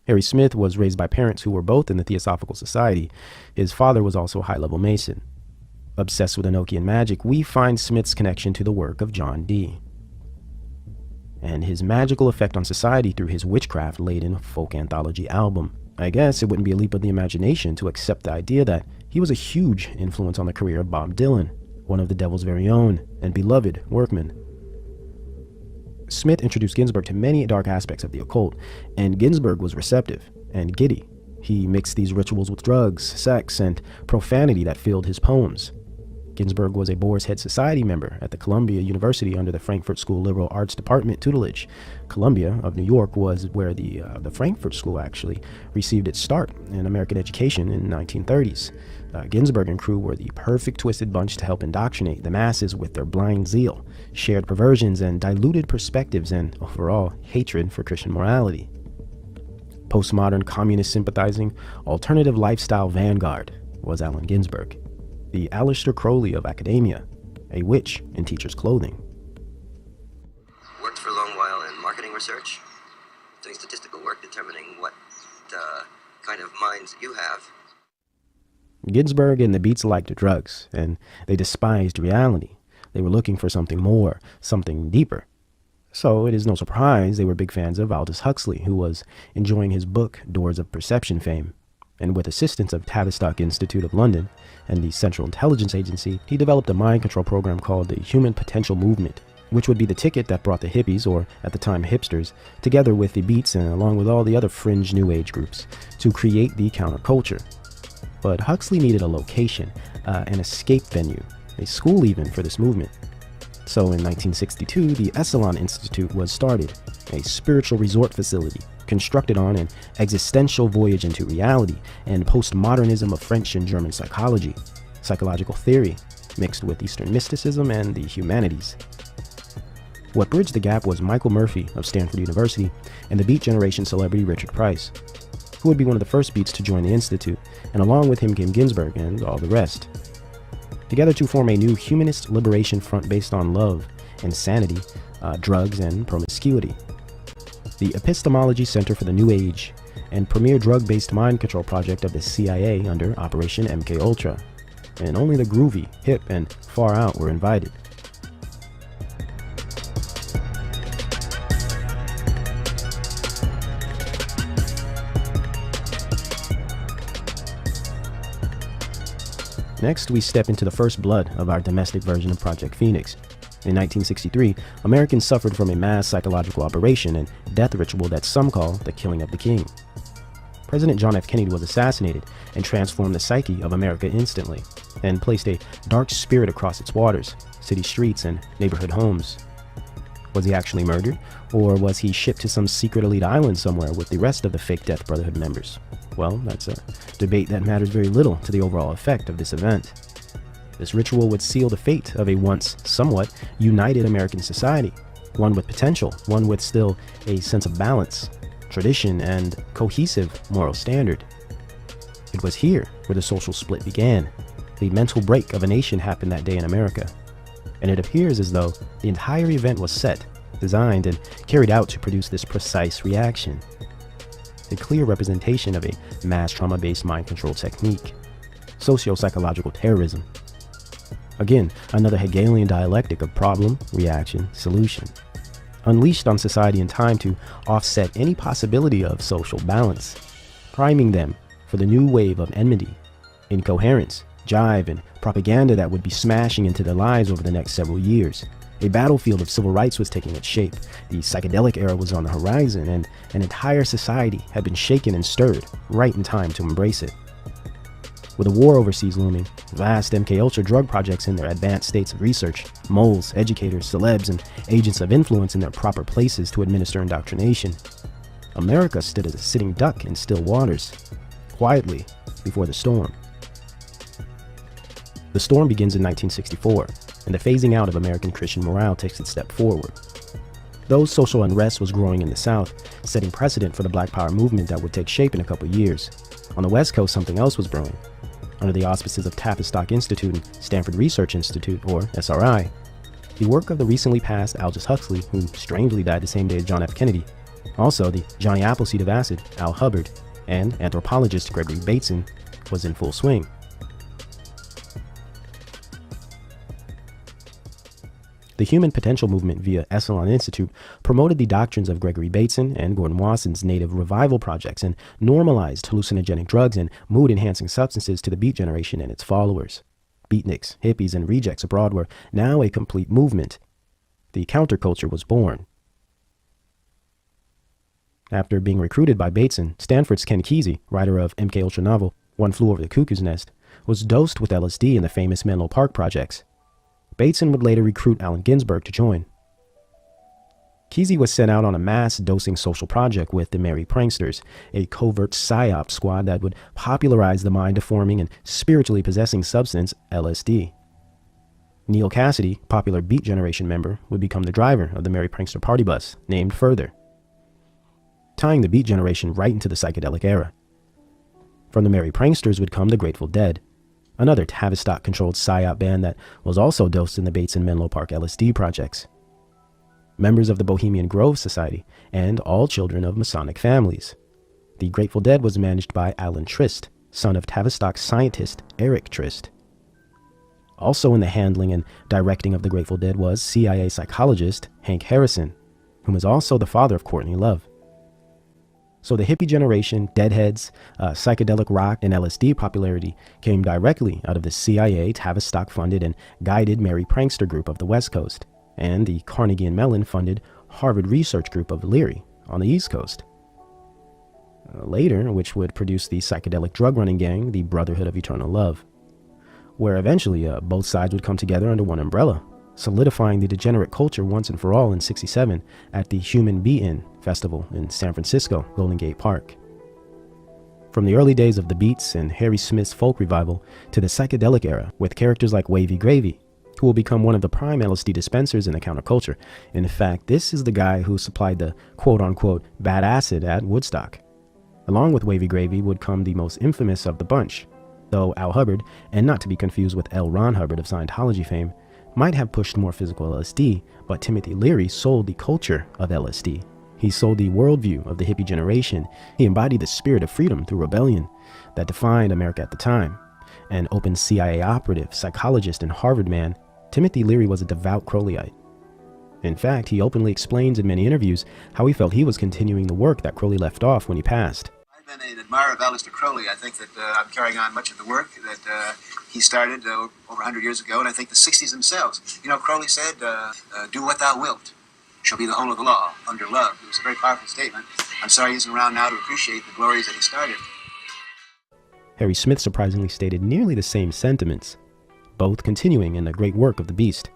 Harry Smith was raised by parents who were both in the Theosophical Society. His father was also a high-level Mason. Obsessed with Enochian magic, we find Smith's connection to the work of John Dee and his magical effect on society through his witchcraft-laden folk anthology album. I guess it wouldn't be a leap of the imagination to accept the idea that he was a huge influence on the career of Bob Dylan, one of the devil's very own and beloved workmen. Smith introduced Ginsberg to many dark aspects of the occult, and Ginsberg was receptive and giddy. He mixed these rituals with drugs, sex, and profanity that filled his poems. Ginsberg was a Boar's Head Society member at the Columbia University under the Frankfurt School Liberal Arts Department tutelage. Columbia of New York was where the Frankfurt School actually received its start in American education in the 1930s. Ginsberg and crew were the perfect twisted bunch to help indoctrinate the masses with their blind zeal, shared perversions, and diluted perspectives, and overall hatred for Christian morality. Postmodern communist sympathizing, alternative lifestyle vanguard was Allen Ginsberg, the Aleister Crowley of academia, a witch in teacher's clothing. Worked for a long while in marketing research, doing statistical work determining what kind of minds you have. Ginsberg and the Beats liked drugs, and they despised reality. They were looking for something more, something deeper. So it is no surprise they were big fans of Aldous Huxley, who was enjoying his book Doors of Perception fame. And with assistance of Tavistock Institute of London and the Central Intelligence Agency, he developed a mind control program called the Human Potential Movement, which would be the ticket that brought the hippies, or at the time hipsters, together with the Beats and along with all the other fringe New Age groups to create the counterculture. But Huxley needed a location, an escape venue, a school even for this movement. So in 1962, the Esalen Institute was started, a spiritual resort facility constructed on an existential voyage into reality and postmodernism of French and German psychology, psychological theory, mixed with Eastern mysticism and the humanities. What bridged the gap was Michael Murphy of Stanford University and the Beat Generation celebrity Richard Price, who would be one of the first Beats to join the Institute, and along with him came Ginsberg and all the rest. Together to form a new humanist liberation front based on love, insanity, drugs, and promiscuity. The Epistemology Center for the New Age and premier drug-based mind control project of the CIA under Operation MKUltra. And only the groovy, hip, and far out were invited. Next, we step into the first blood of our domestic version of Project Phoenix. In 1963, Americans suffered from a mass psychological operation and death ritual that some call the killing of the king. President John F. Kennedy was assassinated and transformed the psyche of America instantly, and placed a dark spirit across its waters, city streets, and neighborhood homes. Was he actually murdered, or was he shipped to some secret elite island somewhere with the rest of the fake Death Brotherhood members? Well, that's a debate that matters very little to the overall effect of this event. This ritual would seal the fate of a once somewhat united American society, one with potential, one with still a sense of balance, tradition, and cohesive moral standard. It was here where the social split began. The mental break of a nation happened that day in America, and it appears as though the entire event was set, designed, and carried out to produce this precise reaction. A clear representation of a mass trauma-based mind control technique, socio-psychological terrorism. Again, another Hegelian dialectic of problem, reaction, solution, unleashed on society in time to offset any possibility of social balance, priming them for the new wave of enmity, incoherence, jive, and propaganda that would be smashing into their lives over the next several years. A battlefield of civil rights was taking its shape, the psychedelic era was on the horizon, and an entire society had been shaken and stirred right in time to embrace it. With a war overseas looming, vast MKUltra drug projects in their advanced states of research, moles, educators, celebs, and agents of influence in their proper places to administer indoctrination, America stood as a sitting duck in still waters, quietly before the storm. The storm begins in 1964, and the phasing out of American Christian morale takes its step forward. Though social unrest was growing in the South, setting precedent for the Black Power movement that would take shape in a couple years, on the West Coast something else was brewing. Under the auspices of Tavistock Institute and Stanford Research Institute, or SRI, the work of the recently passed Aldous Huxley, who strangely died the same day as John F. Kennedy, also the Johnny Appleseed of acid, Al Hubbard, and anthropologist Gregory Bateson was in full swing. The Human Potential Movement via Esalen Institute promoted the doctrines of Gregory Bateson and Gordon Wasson's native revival projects and normalized hallucinogenic drugs and mood-enhancing substances to the Beat Generation and its followers. Beatniks, hippies, and rejects abroad were now a complete movement. The counterculture was born. After being recruited by Bateson, Stanford's Ken Kesey, writer of MK Ultra novel One Flew Over the Cuckoo's Nest, was dosed with LSD in the famous Menlo Park projects. Bateson would later recruit Allen Ginsberg to join. Kesey was sent out on a mass dosing social project with the Merry Pranksters, a covert psyop squad that would popularize the mind-deforming and spiritually possessing substance LSD. Neil Cassidy, popular Beat Generation member, would become the driver of the Merry Prankster party bus, named Further, tying the Beat Generation right into the psychedelic era. From the Merry Pranksters would come the Grateful Dead, another Tavistock-controlled psyop band that was also dosed in the Bates and Menlo Park LSD projects. Members of the Bohemian Grove Society, and all children of Masonic families. The Grateful Dead was managed by Alan Trist, son of Tavistock scientist Eric Trist. Also in the handling and directing of the Grateful Dead was CIA psychologist Hank Harrison, whom is also the father of Courtney Love. So the hippie generation, deadheads, psychedelic rock, and LSD popularity came directly out of the CIA Tavistock-funded and guided Merry Prankster group of the West Coast, and the Carnegie and Mellon-funded Harvard Research Group of Leary on the East Coast. Later, which would produce the psychedelic drug-running gang, the Brotherhood of Eternal Love, where eventually both sides would come together under one umbrella, solidifying the degenerate culture once and for all in '67 at the Human Be-In Festival in San Francisco, Golden Gate Park. From the early days of the Beats and Harry Smith's folk revival to the psychedelic era with characters like Wavy Gravy, who will become one of the prime LSD dispensers in the counterculture. In fact, this is the guy who supplied the quote-unquote bad acid at Woodstock. Along with Wavy Gravy would come the most infamous of the bunch, though Al Hubbard, and not to be confused with L. Ron Hubbard of Scientology fame, might have pushed more physical LSD, but Timothy Leary sold the culture of LSD. He sold the worldview of the hippie generation. He embodied the spirit of freedom through rebellion that defined America at the time. An open CIA operative, psychologist, and Harvard man, Timothy Leary was a devout Crowleyite. In fact, he openly explains in many interviews how he felt he was continuing the work that Crowley left off when he passed. I've been an admirer of Aleister Crowley. I think that I'm carrying on much of the work that he started over 100 years ago, and I think the 60s themselves. You know, Crowley said, do what thou wilt shall be the whole of the law, under love. It was a very powerful statement. I'm sorry he isn't around now to appreciate the glories that he started. Harry Smith surprisingly stated nearly the same sentiments, both continuing in the great work of the beast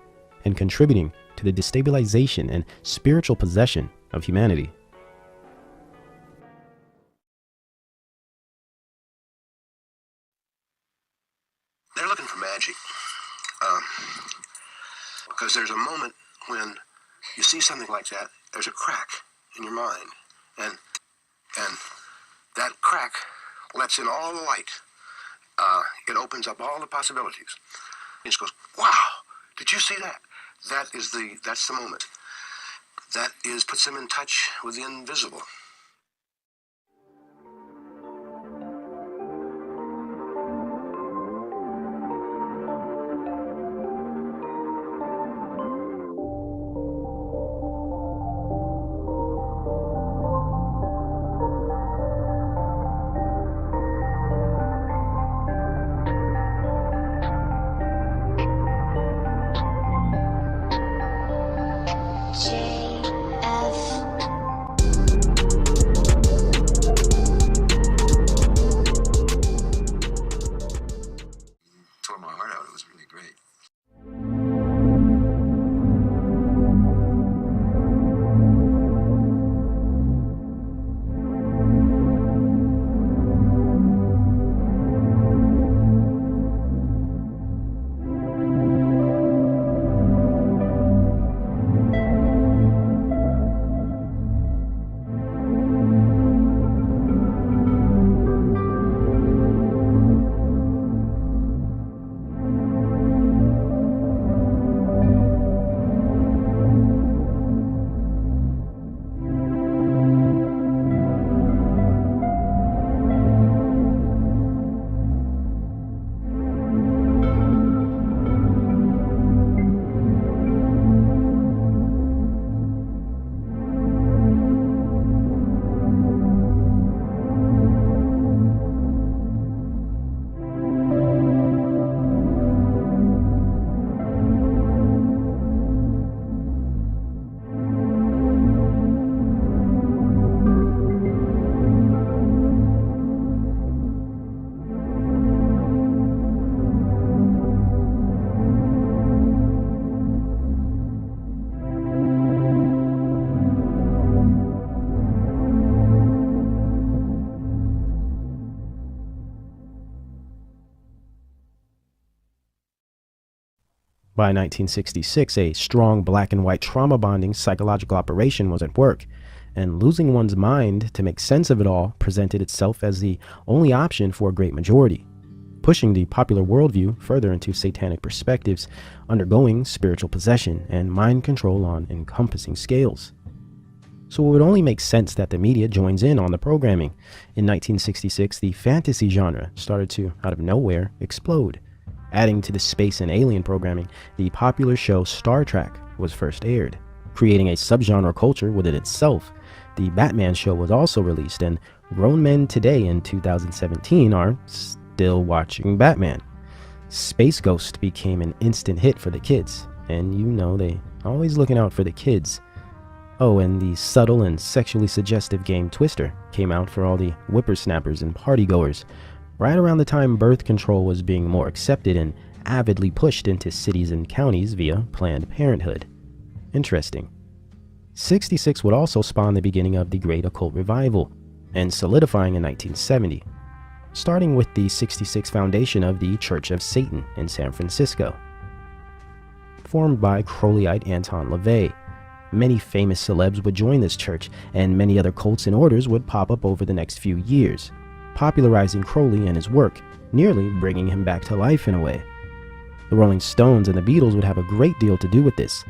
and contributing to the destabilization and spiritual possession of humanity. They're looking for magic. Because there's a moment when you see something like that, there's a crack in your mind. And that crack lets in all the light. It opens up all the possibilities. He just goes, wow, did you see that? That's the moment. That puts them in touch with the invisible. JF By 1966, a strong black and white trauma bonding psychological operation was at work, and losing one's mind to make sense of it all presented itself as the only option for a great majority, pushing the popular worldview further into satanic perspectives, undergoing spiritual possession and mind control on encompassing scales. So it would only make sense that the media joins in on the programming. In 1966, the fantasy genre started to, out of nowhere, explode. Adding to the space and alien programming, the popular show Star Trek was first aired, creating a subgenre culture within itself. The Batman show was also released, and grown men today in 2017 are still watching Batman. Space Ghost became an instant hit for the kids, and you know they always looking out for the kids. Oh, and the subtle and sexually suggestive game Twister came out for all the whippersnappers and partygoers, right around the time birth control was being more accepted and avidly pushed into cities and counties via Planned Parenthood. Interesting. 66 would also spawn the beginning of the Great Occult Revival, and solidifying in 1970, starting with the 66 foundation of the Church of Satan in San Francisco. Formed by Crowleyite Anton LaVey, many famous celebs would join this church, and many other cults and orders would pop up over the next few years, popularizing Crowley and his work, nearly bringing him back to life in a way. The Rolling Stones and the Beatles would have a great deal to do with this.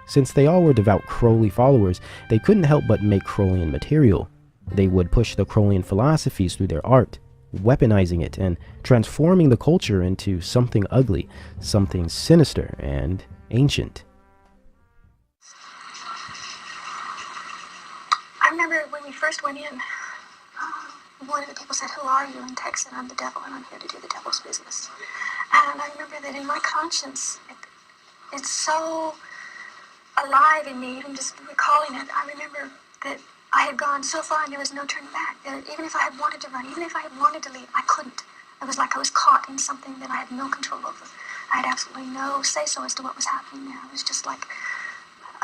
Since they all were devout Crowley followers, they couldn't help but make Crowleyan material. They would push the Crowleyan philosophies through their art, weaponizing it and transforming the culture into something ugly, something sinister and ancient. I remember when we first went in, one of the people said, "Who are you?" And Tex said, "I'm the devil and I'm here to do the devil's business." And I remember that in my conscience, it's so alive in me, even just recalling it. I remember that I had gone so far and there was no turning back. Even if I had wanted to run, even if I had wanted to leave, I couldn't. It was like I was caught in something that I had no control over. I had absolutely no say-so as to what was happening there. It was just like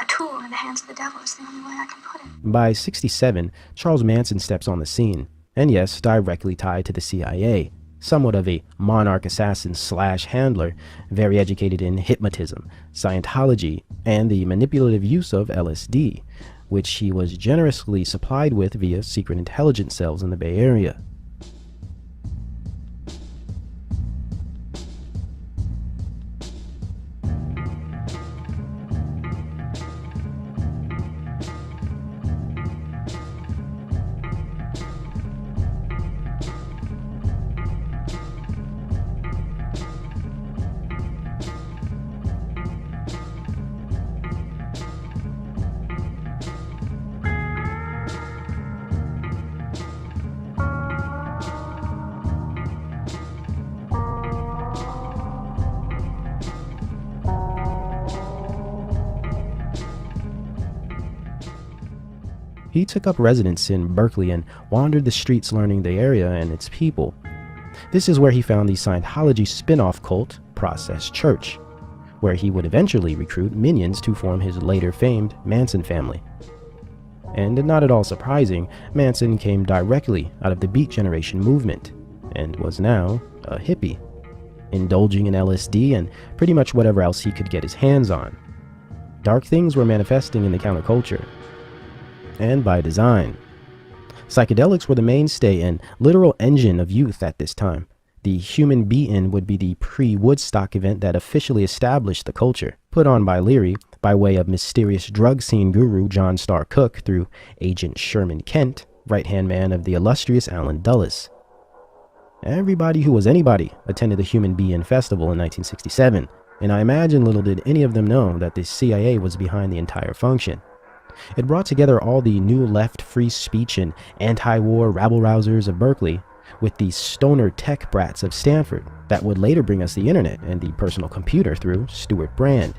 a tool in the hands of the devil is the only way I can put it. By 67, Charles Manson steps on the scene, and yes, directly tied to the CIA. Somewhat of a monarch assassin / handler, very educated in hypnotism, Scientology, and the manipulative use of LSD, which he was generously supplied with via secret intelligence cells in the Bay Area. He took up residence in Berkeley and wandered the streets learning the area and its people. This is where he found the Scientology spin-off cult, Process Church, where he would eventually recruit minions to form his later famed Manson family. And not at all surprising, Manson came directly out of the Beat Generation movement, and was now a hippie, indulging in LSD and pretty much whatever else he could get his hands on. Dark things were manifesting in the counterculture, and by design. Psychedelics were the mainstay and literal engine of youth at this time. The Human Beaten would be the pre-Woodstock event that officially established the culture, put on by Leary by way of mysterious drug scene guru John Starr Cook through Agent Sherman Kent, right-hand man of the illustrious Allen Dulles. Everybody who was anybody attended the Human Being Festival in 1967, and I imagine little did any of them know that the CIA was behind the entire function. It brought together all the new left free speech and anti-war rabble-rousers of Berkeley with the stoner tech brats of Stanford that would later bring us the internet and the personal computer through Stuart Brand,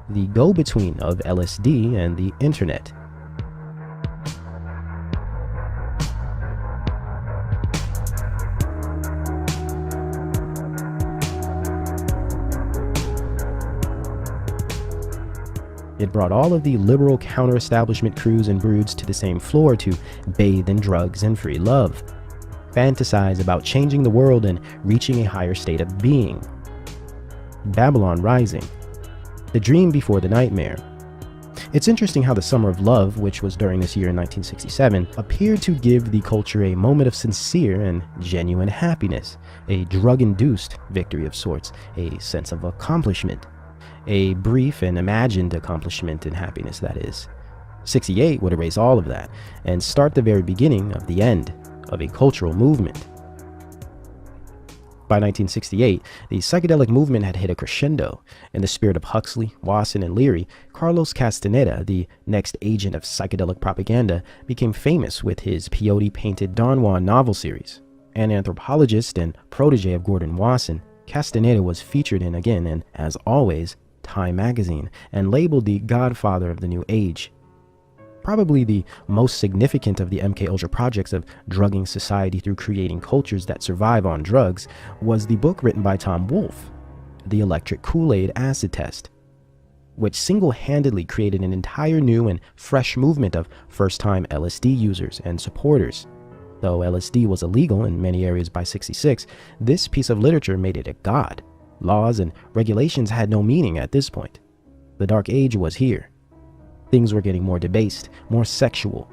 the go-between of LSD and the internet. It brought all of the liberal counter-establishment crews and broods to the same floor to bathe in drugs and free love, fantasize about changing the world and reaching a higher state of being. Babylon Rising, The dream before the nightmare. It's interesting how the Summer of Love, which was during this year in 1967, appeared to give the culture a moment of sincere and genuine happiness, a drug-induced victory of sorts, a sense of accomplishment, a brief and imagined accomplishment and happiness, that is. 68 would erase all of that and start the very beginning of the end of a cultural movement. By 1968, the psychedelic movement had hit a crescendo. In the spirit of Huxley, Wasson, and Leary, Carlos Castaneda, the next agent of psychedelic propaganda, became famous with his peyote-painted Don Juan novel series. An anthropologist and protege of Gordon Wasson, Castaneda was featured in again, and as always, Time magazine, and labeled the godfather of the New Age. Probably the most significant of the MKUltra projects of drugging society through creating cultures that survive on drugs was the book written by Tom Wolfe, The Electric Kool-Aid Acid Test, which single-handedly created an entire new and fresh movement of first-time LSD users and supporters. Though LSD was illegal in many areas by '66, this piece of literature made it a god. Laws and regulations had no meaning at this point. The Dark Age was here. Things were getting more debased, more sexual.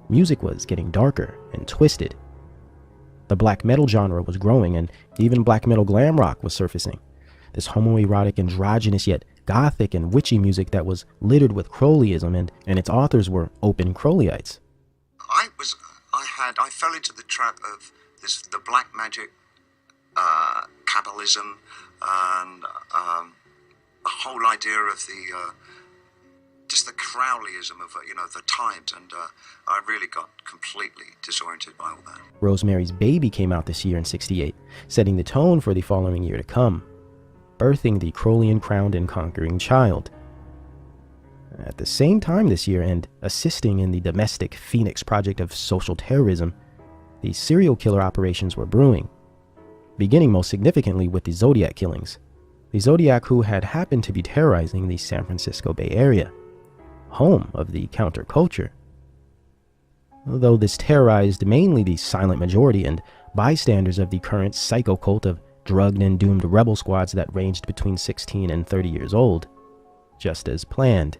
Music was getting darker and twisted. The black metal genre was growing, and even black metal glam rock was surfacing. This homoerotic, androgynous, yet gothic and witchy music that was littered with Crowleyism, and its authors were open Crowleyites. I fell into the trap of the black magic, Kabbalism, and the whole idea of just the Crowleyism of the times, and I really got completely disoriented by all that. Rosemary's Baby came out this year in '68, setting the tone for the following year to come, birthing the Crowleyan crowned and conquering child. At the same time this year, and assisting in the domestic Phoenix project of social terrorism, the serial killer operations were brewing, beginning most significantly with the Zodiac killings. The Zodiac who had happened to be terrorizing the San Francisco Bay Area, home of the counterculture. Though this terrorized mainly the silent majority and bystanders of the current psycho cult of drugged and doomed rebel squads that ranged between 16 and 30 years old, just as planned.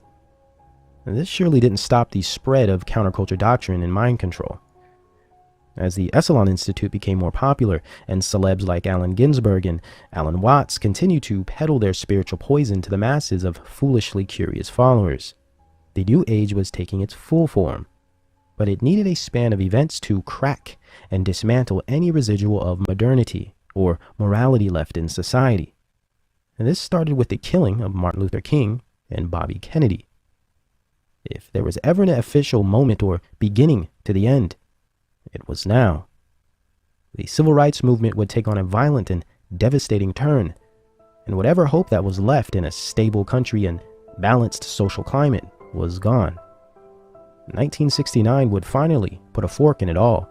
And this surely didn't stop the spread of counterculture doctrine and mind control. As the Esalen Institute became more popular, and celebs like Allen Ginsberg and Alan Watts continued to peddle their spiritual poison to the masses of foolishly curious followers, the New Age was taking its full form. But it needed a span of events to crack and dismantle any residual of modernity or morality left in society. And this started with the killing of Martin Luther King and Bobby Kennedy. If there was ever an official moment or beginning to the end, it was now. The civil rights movement would take on a violent and devastating turn, and whatever hope that was left in a stable country and balanced social climate was gone. 1969 would finally put a fork in it all,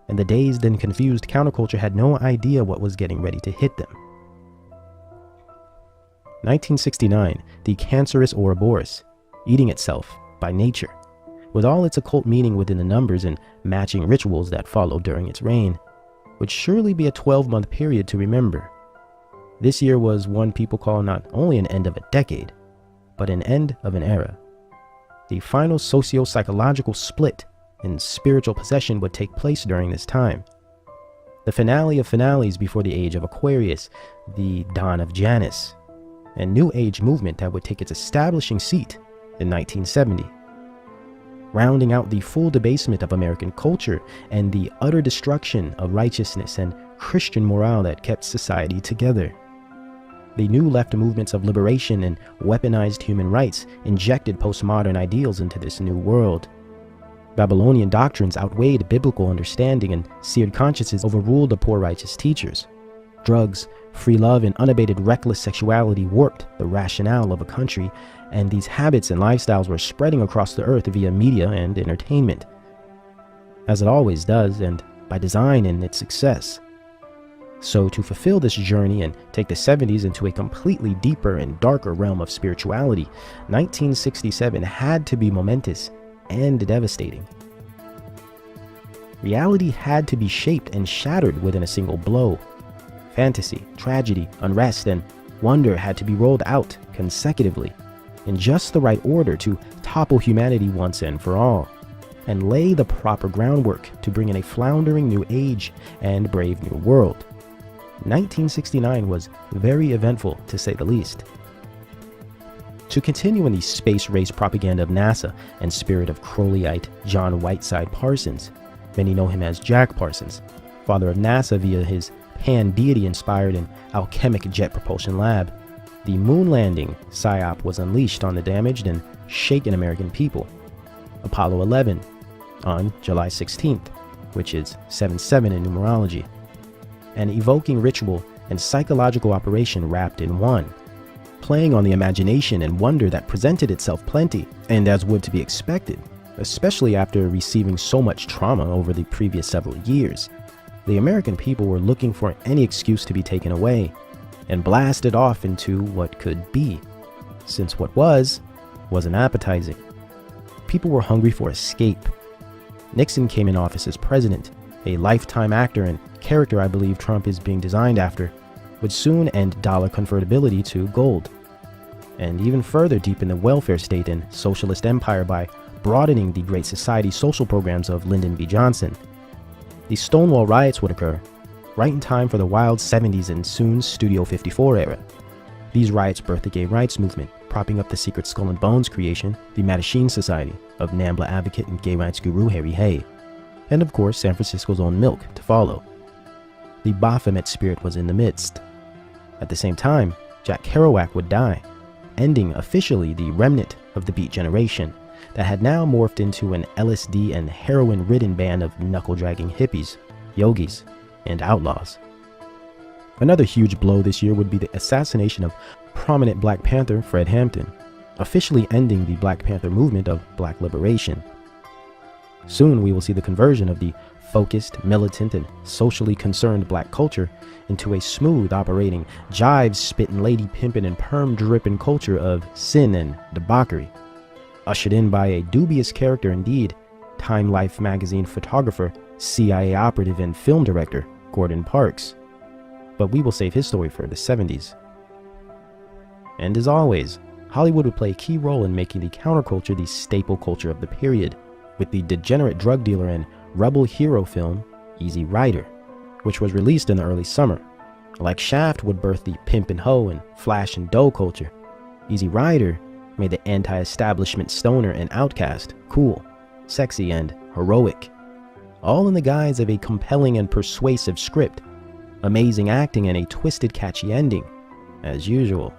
and the dazed and confused counterculture had no idea what was getting ready to hit them. 1969, the cancerous Ouroboros, eating itself by nature, with all its occult meaning within the numbers and matching rituals that followed during its reign, would surely be a 12-month period to remember. This year was one people call not only an end of a decade, but an end of an era. The final socio-psychological split in spiritual possession would take place during this time. The finale of finales before the age of Aquarius, the dawn of Janus, and New Age movement that would take its establishing seat in 1970. Rounding out the full debasement of American culture and the utter destruction of righteousness and Christian morale that kept society together. The new left movements of liberation and weaponized human rights injected postmodern ideals into this new world. Babylonian doctrines outweighed biblical understanding, and seared consciences overruled the poor righteous teachers. Drugs, free love, and unabated reckless sexuality warped the rationale of a country, and these habits and lifestyles were spreading across the earth via media and entertainment. As it always does, and by design in its success. So to fulfill this journey and take the 70s into a completely deeper and darker realm of spirituality, 1967 had to be momentous and devastating. Reality had to be shaped and shattered within a single blow. Fantasy, tragedy, unrest, and wonder had to be rolled out consecutively, in just the right order to topple humanity once and for all, and lay the proper groundwork to bring in a floundering new age and brave new world. 1969 was very eventful, to say the least. To continue in the space race propaganda of NASA and spirit of Crowleyite John Whiteside Parsons, many know him as Jack Parsons, father of NASA via his pan-deity-inspired and alchemic jet propulsion lab, the moon landing psyop was unleashed on the damaged and shaken American people. Apollo 11 on July 16th, which is 7-7 in numerology. An evoking ritual and psychological operation wrapped in one, playing on the imagination and wonder that presented itself plenty, and as would to be expected, especially after receiving so much trauma over the previous several years. The American people were looking for any excuse to be taken away and blasted off into what could be, since what wasn't appetizing. People were hungry for escape. Nixon came in office as president, a lifetime actor and character I believe Trump is being designed after, would soon end dollar convertibility to gold, and even further deepen the welfare state and socialist empire by broadening the Great Society social programs of Lyndon B. Johnson. The Stonewall riots would occur, right in time for the wild 70s and soon Studio 54 era. These riots birthed the gay rights movement, propping up the secret Skull and Bones creation, the Mattachine Society, of NAMBLA advocate and gay rights guru Harry Hay, and of course San Francisco's own Milk to follow. The Baphomet spirit was in the midst. At the same time, Jack Kerouac would die, ending officially the remnant of the Beat generation that had now morphed into an LSD and heroin-ridden band of knuckle-dragging hippies, yogis, and outlaws. Another huge blow this year would be the assassination of prominent Black Panther Fred Hampton, officially ending the Black Panther movement of Black liberation. Soon we will see the conversion of the focused, militant, and socially concerned Black culture into a smooth operating, jive-spitting, lady-pimping, and perm-dripping culture of sin and debauchery, ushered in by a dubious character indeed, Time Life magazine photographer, CIA operative, and film director Gordon Parks. But we will save his story for the 70s. And as always, Hollywood would play a key role in making the counterculture the staple culture of the period, with the degenerate drug dealer and rebel hero film Easy Rider, which was released in the early summer. Like Shaft would birth the pimp and hoe and flash and dough culture, Easy Rider made the anti-establishment stoner and outcast cool, sexy, and heroic, all in the guise of a compelling and persuasive script, amazing acting, and a twisted, catchy ending, as usual.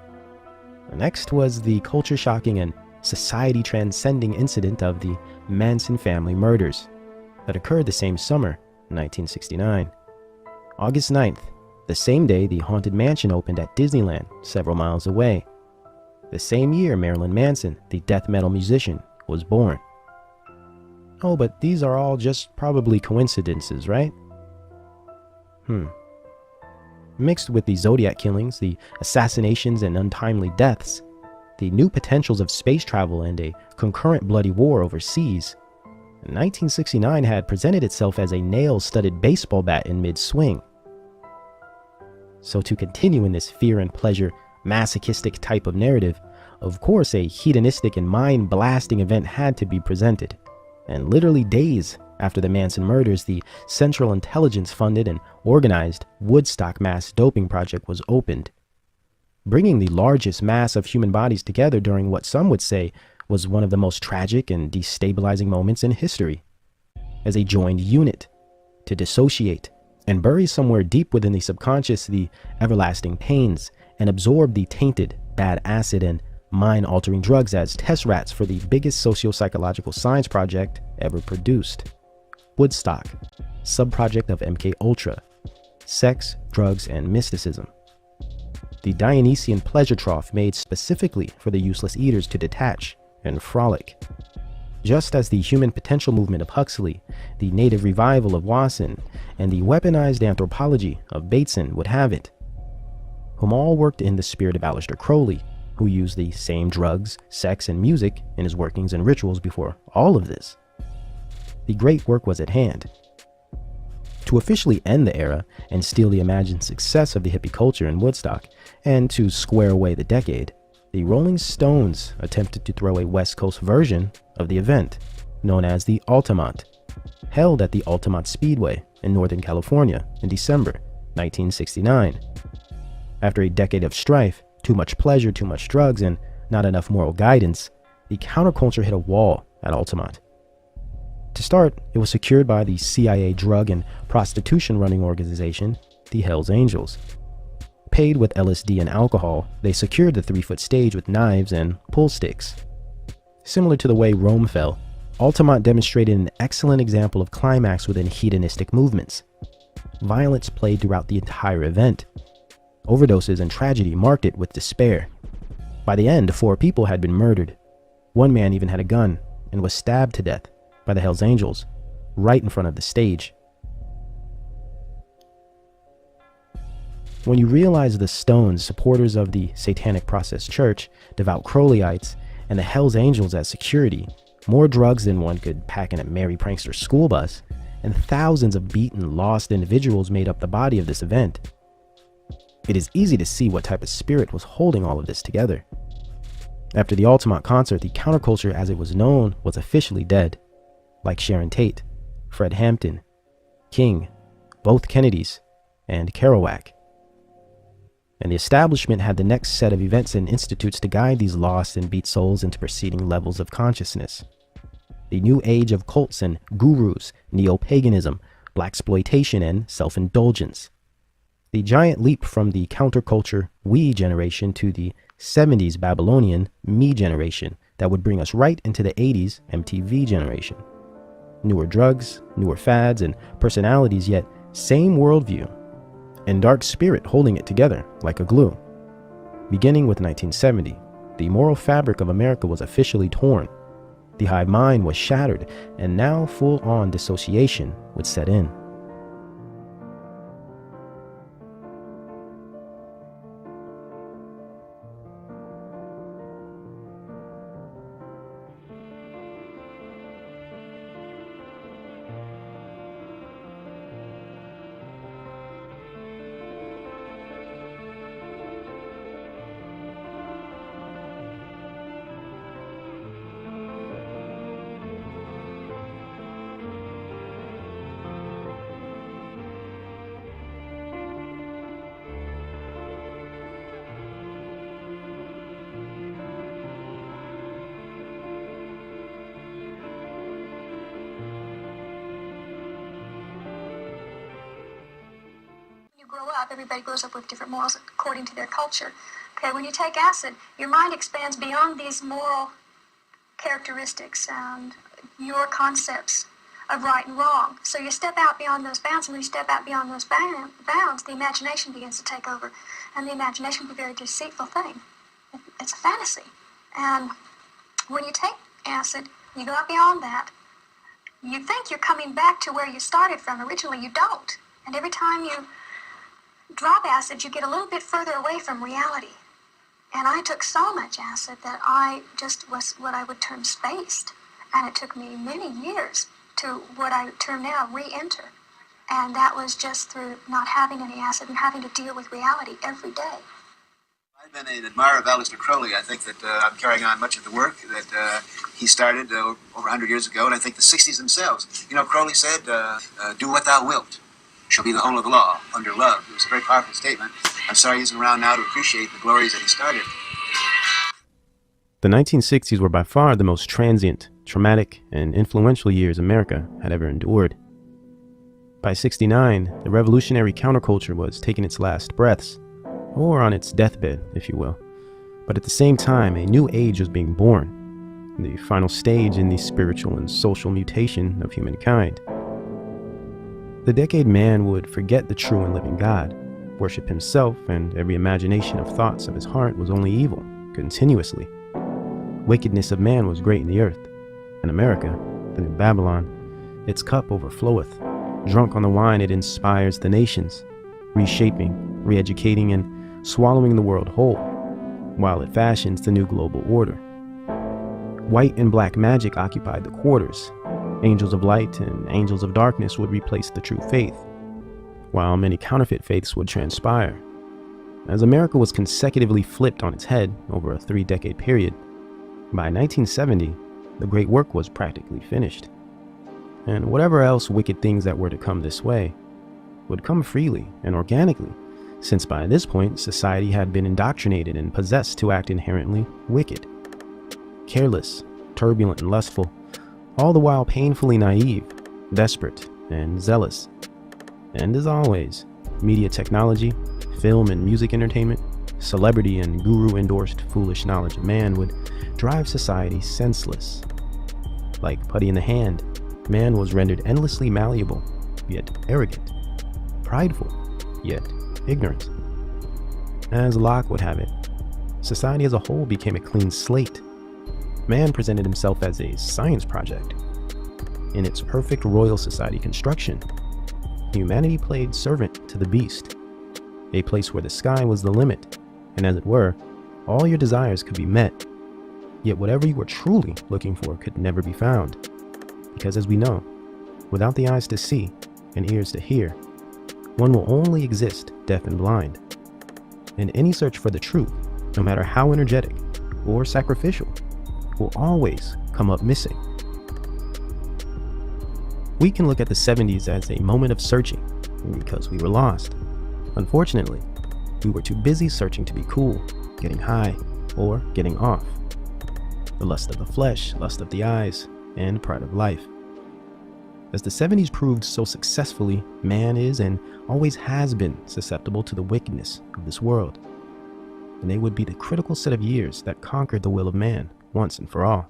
Next was the culture-shocking and society-transcending incident of the Manson family murders that occurred the same summer, 1969. August 9th, the same day the Haunted Mansion opened at Disneyland, several miles away. The same year Marilyn Manson, the death metal musician, was born. Oh, but these are all just probably coincidences, right? Mixed with the Zodiac killings, the assassinations and untimely deaths, the new potentials of space travel and a concurrent bloody war overseas, 1969 had presented itself as a nail-studded baseball bat in mid-swing. So to continue in this fear and pleasure, masochistic type of narrative, of course a hedonistic and mind-blasting event had to be presented. And literally days after the Manson murders, the Central Intelligence-funded and organized Woodstock mass doping project was opened, bringing the largest mass of human bodies together during what some would say was one of the most tragic and destabilizing moments in history, as a joined unit, to dissociate and bury somewhere deep within the subconscious the everlasting pains and absorb the tainted, bad acid and mind-altering drugs as test rats for the biggest socio-psychological science project ever produced. Woodstock, subproject of MK Ultra, sex, drugs, and mysticism. The Dionysian pleasure trough made specifically for the useless eaters to detach and frolic. Just as the human potential movement of Huxley, the native revival of Wasson, and the weaponized anthropology of Bateson would have it, whom all worked in the spirit of Aleister Crowley, who used the same drugs, sex, and music in his workings and rituals before all of this. The great work was at hand. To officially end the era and steal the imagined success of the hippie culture in Woodstock, and to square away the decade, the Rolling Stones attempted to throw a West Coast version of the event, known as the Altamont, held at the Altamont Speedway in Northern California in December 1969. After a decade of strife, too much pleasure, too much drugs, and not enough moral guidance, the counterculture hit a wall at Altamont. To start, it was secured by the CIA drug and prostitution running organization, the Hells Angels. Paid with LSD and alcohol, they secured the 3-foot stage with knives and pull sticks. Similar to the way Rome fell, Altamont demonstrated an excellent example of climax within hedonistic movements. Violence played throughout the entire event. Overdoses and tragedy marked it with despair. By the end, 4 people had been murdered. One man even had a gun and was stabbed to death by the Hells Angels right in front of the stage. When you realize the Stones, supporters of the Satanic Process Church, devout Crowleyites, and the Hells Angels as security, more drugs than one could pack in a merry prankster school bus, and thousands of beaten, lost individuals made up the body of this event, it is easy to see what type of spirit was holding all of this together. After the Altamont concert, the counterculture as it was known was officially dead, like Sharon Tate, Fred Hampton, King, both Kennedys, and Kerouac. And the establishment had the next set of events and institutes to guide these lost and beat souls into preceding levels of consciousness. The new age of cults and gurus, neo-paganism, blaxploitation, and self-indulgence. The giant leap from the counterculture we generation to the 70s Babylonian me generation that would bring us right into the 80s MTV generation. Newer drugs, newer fads, and personalities, yet same worldview, and dark spirit holding it together like a glue. Beginning with 1970, the moral fabric of America was officially torn. The hive mind was shattered, and now full-on dissociation would set in. Grow up, everybody grows up with different morals according to their culture. Okay, when you take acid, your mind expands beyond these moral characteristics and your concepts of right and wrong. So you step out beyond those bounds, and when you step out beyond those bounds, the imagination begins to take over. And the imagination can be a very deceitful thing. It's a fantasy. And when you take acid, you go out beyond that, you think you're coming back to where you started from. Originally, you don't. And every time you drop acid, you get a little bit further away from reality. And I took so much acid that I just was what I would term spaced. And it took me many years to what I term now re-enter. And that was just through not having any acid and having to deal with reality every day. I've been an admirer of Aleister Crowley. I think that I'm carrying on much of the work that he started over 100 years ago, and I think the 60s themselves. You know, Crowley said, do what thou wilt shall be the whole of the law, under love. It was a very powerful statement. I'm sorry he isn't around now to appreciate the glories that he started. The 1960s were by far the most transient, traumatic, and influential years America had ever endured. By 69, the revolutionary counterculture was taking its last breaths, or on its deathbed, if you will. But at the same time, a new age was being born, the final stage in the spiritual and social mutation of humankind. The decade man would forget the true and living God, worship himself, and every imagination of thoughts of his heart was only evil, continuously. Wickedness of man was great in the earth, and America, the new Babylon, its cup overfloweth. Drunk on the wine, it inspires the nations, reshaping, re-educating, and swallowing the world whole, while it fashions the new global order. White and black magic occupied the quarters. Angels of light and angels of darkness would replace the true faith, while many counterfeit faiths would transpire. as America was consecutively flipped on its head over a 3-decade period. By 1970, the great work was practically finished. And whatever else wicked things that were to come this way would come freely and organically, since by this point society had been indoctrinated and possessed to act inherently wicked, careless, turbulent, and lustful, all the while painfully naive, desperate, and zealous. And as always, media technology, film and music entertainment, celebrity and guru-endorsed foolish knowledge of man would drive society senseless. Like putty in the hand, man was rendered endlessly malleable, yet arrogant, prideful, yet ignorant. As Locke would have it, society as a whole became a clean slate. Man presented himself as a science project. In its perfect royal society construction, humanity played servant to the beast, a place where the sky was the limit, and as it were, all your desires could be met, yet whatever you were truly looking for could never be found. Because as we know, without the eyes to see and ears to hear, one will only exist deaf and blind. And any search for the truth, no matter how energetic or sacrificial, will always come up missing. We can look at the 70s as a moment of searching because we were lost. Unfortunately, we were too busy searching to be cool, getting high, or getting off. The lust of the flesh, lust of the eyes, and pride of life. As the 70s proved so successfully, man is and always has been susceptible to the wickedness of this world. And they would be the critical set of years that conquered the will of man once and for all.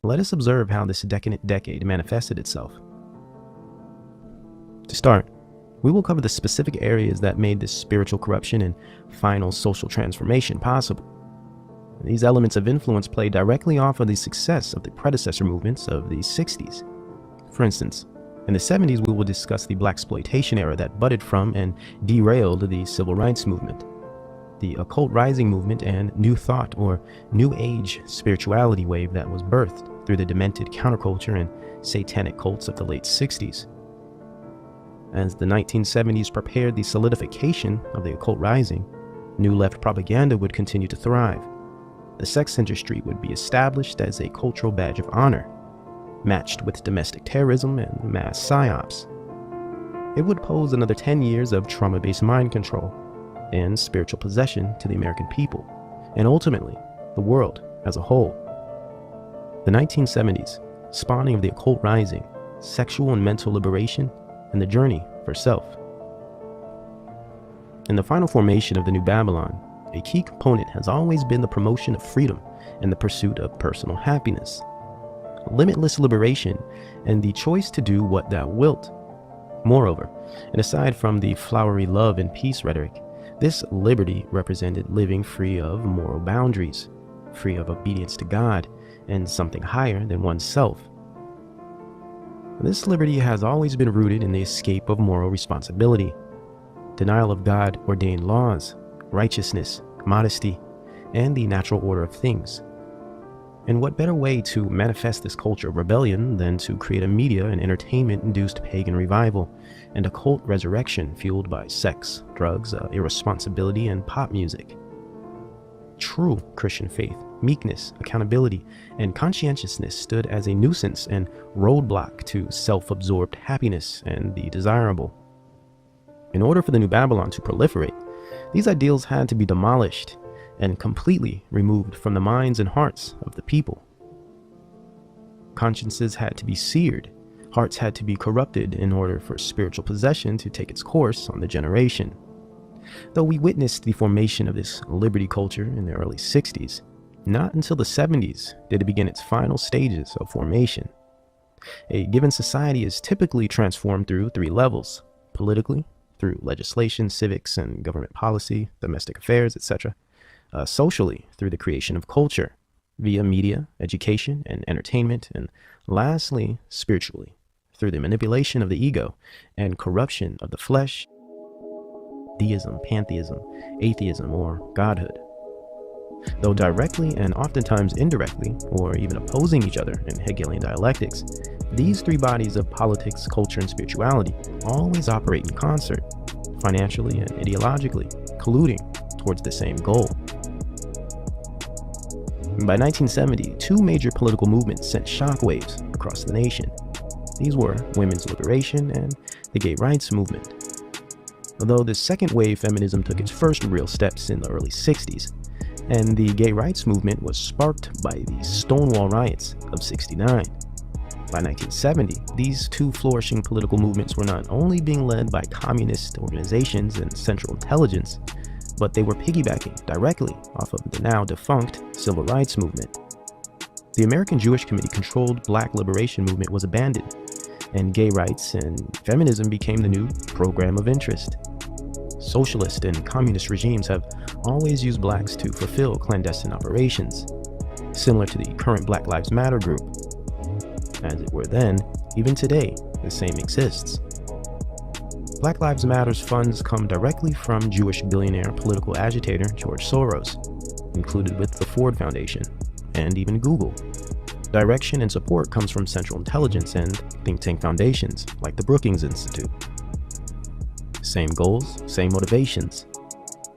Let us observe how this decadent decade manifested itself. To start, we will cover the specific areas that made this spiritual corruption and final social transformation possible. These elements of influence play directly off of the success of the predecessor movements of the 60s. For instance, in the 70s, we will discuss the blaxploitation era that budded from and derailed the civil rights movement, the occult rising movement, and new thought or new age spirituality wave that was birthed through the demented counterculture and satanic cults of the late 60s. As the 1970s prepared the solidification of the occult rising, new left propaganda would continue to thrive. The sex industry would be established as a cultural badge of honor, matched with domestic terrorism and mass psyops. It would pose another 10 years of trauma-based mind control and spiritual possession to the American people, and ultimately, the world as a whole. The 1970s, spawning of the occult rising, sexual and mental liberation, and the journey for self. In the final formation of the New Babylon, a key component has always been the promotion of freedom and the pursuit of personal happiness, limitless liberation, and the choice to do what thou wilt. Moreover, and aside from the flowery love and peace rhetoric, this liberty represented living free of moral boundaries, free of obedience to God and something higher than oneself. This liberty has always been rooted in the escape of moral responsibility, denial of God-ordained laws, righteousness, modesty, and the natural order of things. And what better way to manifest this culture of rebellion than to create a media and entertainment-induced pagan revival and a cult resurrection fueled by sex, drugs, irresponsibility, and pop music? True Christian faith, meekness, accountability, and conscientiousness stood as a nuisance and roadblock to self-absorbed happiness and the desirable. In order for the New Babylon to proliferate, these ideals had to be demolished and completely removed from the minds and hearts of the people. Consciences had to be seared, hearts had to be corrupted in order for spiritual possession to take its course on the generation. Though we witnessed the formation of this liberty culture in the early 60s, not until the 70s did it begin its final stages of formation. A given society is typically transformed through 3 levels: politically, through legislation, civics, and government policy, domestic affairs, etc. Socially, through the creation of culture, via media, education, and entertainment, and lastly, spiritually, through the manipulation of the ego and corruption of the flesh, deism, pantheism, atheism, or godhood. Though directly and oftentimes indirectly, or even opposing each other in Hegelian dialectics, these 3 bodies of politics, culture, and spirituality always operate in concert, financially and ideologically, colluding towards the same goal. By 1970, two major political movements sent shockwaves across the nation. These were women's liberation and the gay rights movement. Although the second wave feminism took its first real steps in the early 60s, and the gay rights movement was sparked by the Stonewall riots of '69. By 1970, these two flourishing political movements were not only being led by communist organizations and Central Intelligence, but they were piggybacking directly off of the now defunct Civil Rights Movement. The American Jewish Committee-controlled Black Liberation Movement was abandoned, and gay rights and feminism became the new program of interest. Socialist and communist regimes have always used blacks to fulfill clandestine operations, similar to the current Black Lives Matter group. As it were then, even today, the same exists. Black Lives Matter's funds come directly from Jewish billionaire political agitator George Soros, included with the Ford Foundation, and even Google. Direction and support comes from Central Intelligence and think tank foundations like the Brookings Institute. Same goals, same motivations.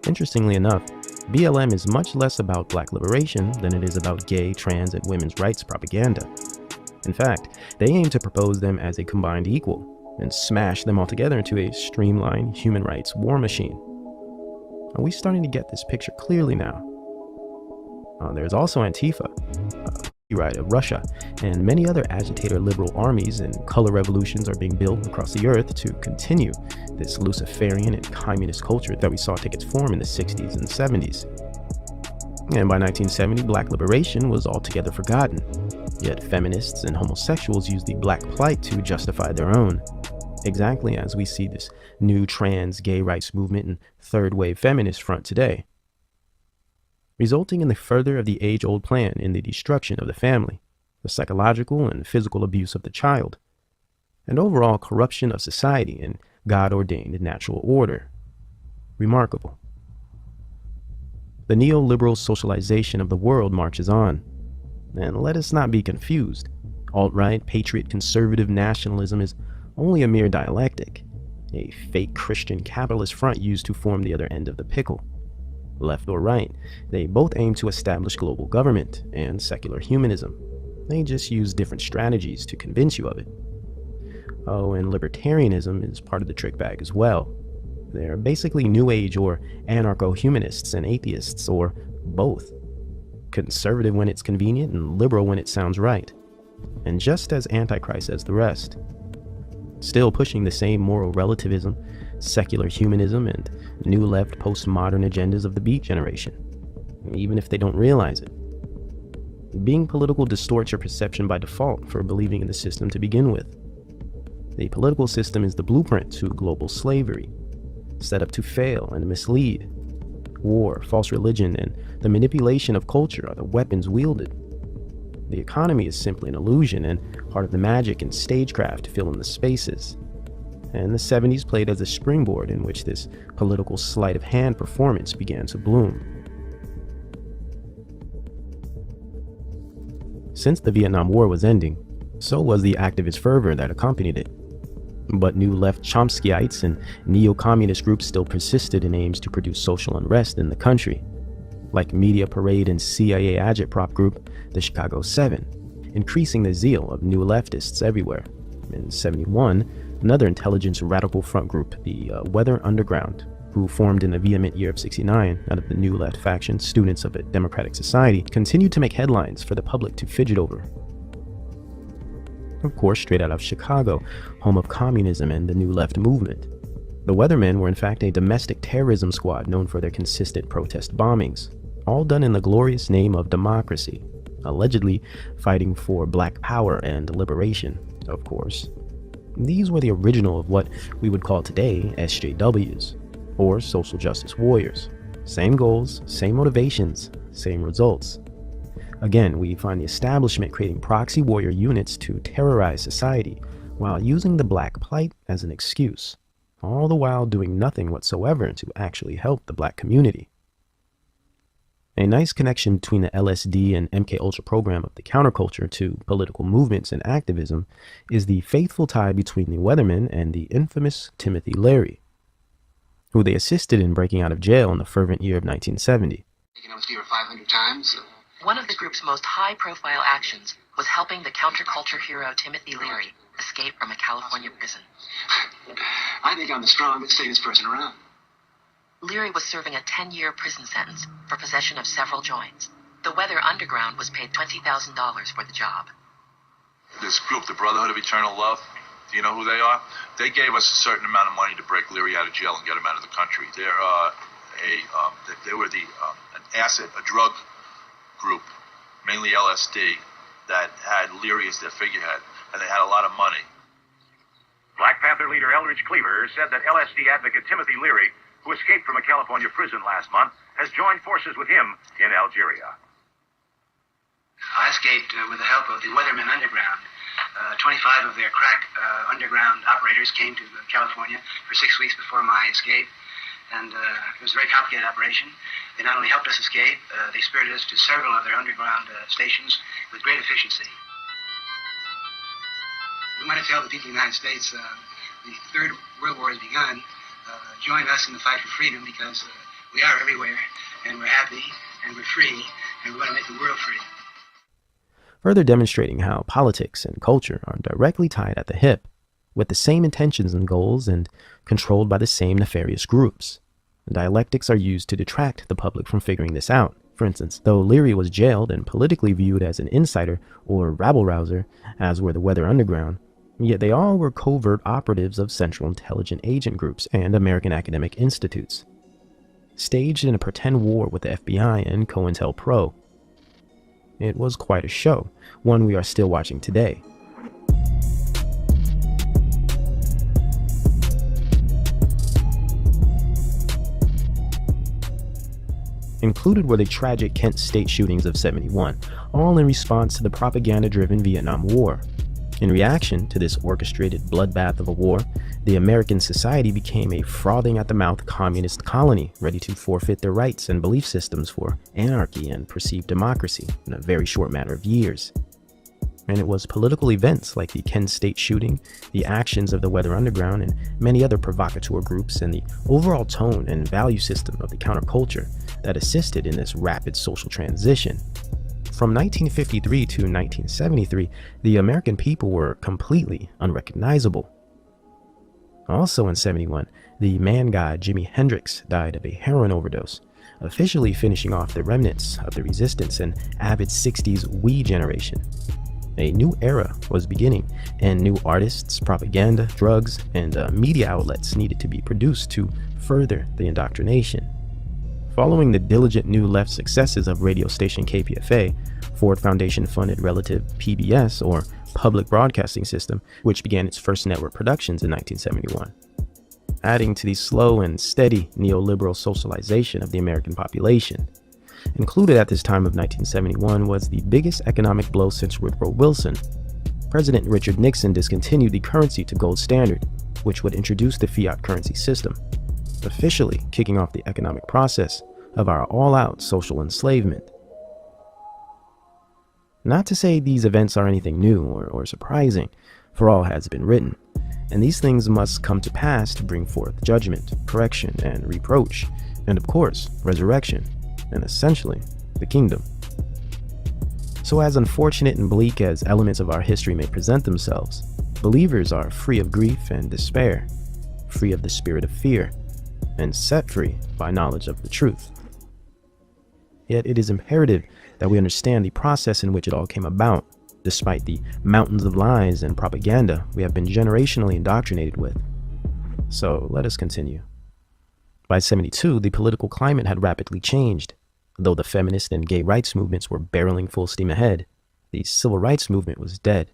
Interestingly enough, BLM is much less about black liberation than it is about gay, trans, and women's rights propaganda. In fact, they aim to propose them as a combined equal and smash them all together into a streamlined human rights war machine. Are we starting to get this picture clearly now? There's also Antifa, right of Russia, and many other agitator liberal armies and color revolutions are being built across the earth to continue this Luciferian and communist culture that we saw take its form in the 60s and 70s. And by 1970, black liberation was altogether forgotten, yet feminists and homosexuals used the black plight to justify their own, exactly as we see this new trans gay rights movement and third wave feminist front today, resulting in the further of the age-old plan in the destruction of the family, the psychological and physical abuse of the child, and overall corruption of society and God-ordained natural order. Remarkable. The neoliberal socialization of the world marches on. And let us not be confused. Alt-right, patriot, conservative nationalism is only a mere dialectic, a fake Christian capitalist front used to form the other end of the pickle. Left or right, they both aim to establish global government and secular humanism. They just use different strategies to convince you of it. Oh, and libertarianism is part of the trick bag as well. They're basically New Age or anarcho-humanists and atheists, or both. Conservative when it's convenient and liberal when it sounds right. And just as antichrist as the rest. Still pushing the same moral relativism, secular humanism, and new left postmodern agendas of the Beat generation, even if they don't realize it. Being political distorts your perception by default for believing in the system to begin with. The political system is the blueprint to global slavery, set up to fail and mislead. War, false religion, and the manipulation of culture are the weapons wielded. The economy is simply an illusion and part of the magic and stagecraft to fill in the spaces. And the 70s played as a springboard in which this political sleight of hand performance began to bloom. Since the Vietnam War was ending, so was the activist fervor that accompanied it. But new left Chomskyites and neo-communist groups still persisted in aims to produce social unrest in the country, like media parade and CIA agitprop group, the Chicago 7, increasing the zeal of new leftists everywhere. In '71, another intelligence radical front group, the Weather Underground, who formed in the vehement year of '69 out of the new left faction Students of a Democratic Society, continued to make headlines for the public to fidget over. Of course, straight out of Chicago, home of communism and the new left movement. The Weathermen were in fact a domestic terrorism squad known for their consistent protest bombings, all done in the glorious name of democracy, allegedly fighting for black power and liberation, of course. These were the original of what we would call today SJWs, or social justice warriors. Same goals, same motivations, same results. Again, we find the establishment creating proxy warrior units to terrorize society while using the black plight as an excuse, all the while doing nothing whatsoever to actually help the black community. A nice connection between the LSD and MKUltra program of the counterculture to political movements and activism is the faithful tie between the Weathermen and the infamous Timothy Leary. who they assisted in breaking out of jail in the fervent year of 1970. Taken LSD over 500 times. One of the group's most high-profile actions was helping the counterculture hero Timothy Leary escape from a California prison. I think I'm the strongest, safest person around. Leary was serving a 10-year prison sentence for possession of several joints. The Weather Underground was paid $20,000 for the job. This group, the Brotherhood of Eternal Love, do you know who they are? They gave us a certain amount of money to break Leary out of jail and get him out of the country. They were a drug group, mainly LSD, that had Leary as their figurehead, and they had a lot of money. Black Panther leader Eldridge Cleaver said that LSD advocate Timothy Leary, who escaped from a California prison last month, has joined forces with him in Algeria. I escaped with the help of the Weathermen Underground. 25 of their crack underground operators came to California for 6 weeks before my escape, and it was a very complicated operation. They not only helped us escape, they spirited us to several of their underground stations with great efficiency. We want to tell the people of the United States the Third World War has begun. Join us in the fight for freedom, because we are everywhere, and we're happy, and we're free, and we want to make the world free. Further demonstrating how politics and culture are directly tied at the hip, with the same intentions and goals and controlled by the same nefarious groups. Dialectics are used to detract the public from figuring this out. For instance, though Leary was jailed and politically viewed as an insider or rabble-rouser, as were the Weather Underground, yet they all were covert operatives of Central Intelligence Agent groups and American academic institutes, staged in a pretend war with the FBI and COINTELPRO. It was quite a show, one we are still watching today. Included were the tragic Kent State shootings of '71, all in response to the propaganda-driven Vietnam War. In reaction to this orchestrated bloodbath of a war, the American society became a frothing-at-the-mouth communist colony ready to forfeit their rights and belief systems for anarchy and perceived democracy in a very short matter of years. And it was political events like the Kent State shooting, the actions of the Weather Underground, and many other provocateur groups, and the overall tone and value system of the counterculture that assisted in this rapid social transition. From 1953 to 1973, the American people were completely unrecognizable. Also in '71, the man god Jimi Hendrix died of a heroin overdose, officially finishing off the remnants of the resistance and avid '60s we generation. A new era was beginning, and new artists, propaganda, drugs, and media outlets needed to be produced to further the indoctrination. Following the diligent New Left successes of radio station KPFA, Ford Foundation-funded relative PBS, or Public Broadcasting System, which began its first network productions in 1971. Adding to the slow and steady neoliberal socialization of the American population. Included at this time of 1971 was the biggest economic blow since Woodrow Wilson. President Richard Nixon discontinued the currency to gold standard, which would introduce the fiat currency system, officially kicking off the economic process of our all-out social enslavement. Not to say these events are anything new or surprising, for all has been written, and these things must come to pass to bring forth judgment, correction, and reproach, and of course, resurrection, and essentially, the kingdom. So as unfortunate and bleak as elements of our history may present themselves, believers are free of grief and despair, free of the spirit of fear, and set free by knowledge of the truth. Yet it is imperative that we understand the process in which it all came about, despite the mountains of lies and propaganda we have been generationally indoctrinated with. So let us continue. By '72, the political climate had rapidly changed. Though the feminist and gay rights movements were barreling full steam ahead, the civil rights movement was dead,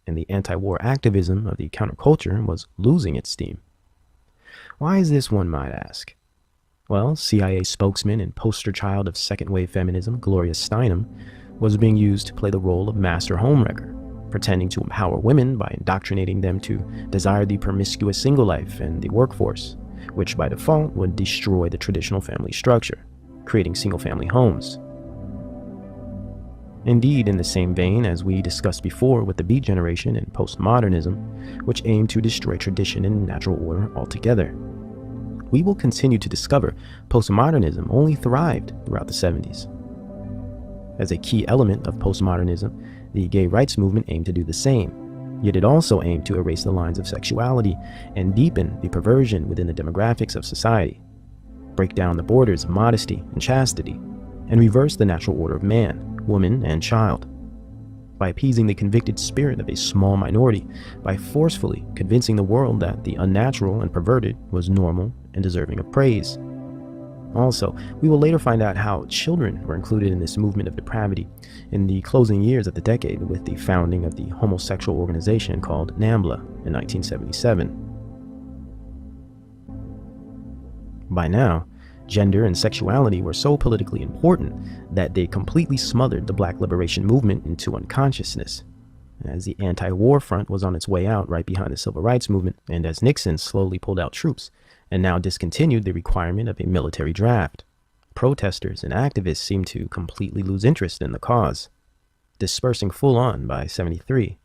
and the anti-war activism of the counterculture was losing its steam. Why is this, one might ask? Well, CIA spokesman and poster child of second-wave feminism, Gloria Steinem, was being used to play the role of master homewrecker, pretending to empower women by indoctrinating them to desire the promiscuous single life and the workforce, which by default would destroy the traditional family structure, creating single-family homes. Indeed, in the same vein as we discussed before with the Beat Generation and postmodernism, which aimed to destroy tradition and natural order altogether. we will continue to discover postmodernism only thrived throughout the 70s. As a key element of postmodernism, the gay rights movement aimed to do the same, yet it also aimed to erase the lines of sexuality and deepen the perversion within the demographics of society, break down the borders of modesty and chastity, and reverse the natural order of man, woman, and child. By appeasing the convicted spirit of a small minority, by forcefully convincing the world that the unnatural and perverted was normal and deserving of praise. Also, we will later find out how children were included in this movement of depravity in the closing years of the decade with the founding of the homosexual organization called NAMBLA in 1977. By now, gender and sexuality were so politically important that they completely smothered the Black liberation movement into unconsciousness, as the anti-war front was on its way out right behind the civil rights movement, and as Nixon slowly pulled out troops and now discontinued the requirement of a military draft. Protesters and activists seemed to completely lose interest in the cause, dispersing full on by 73,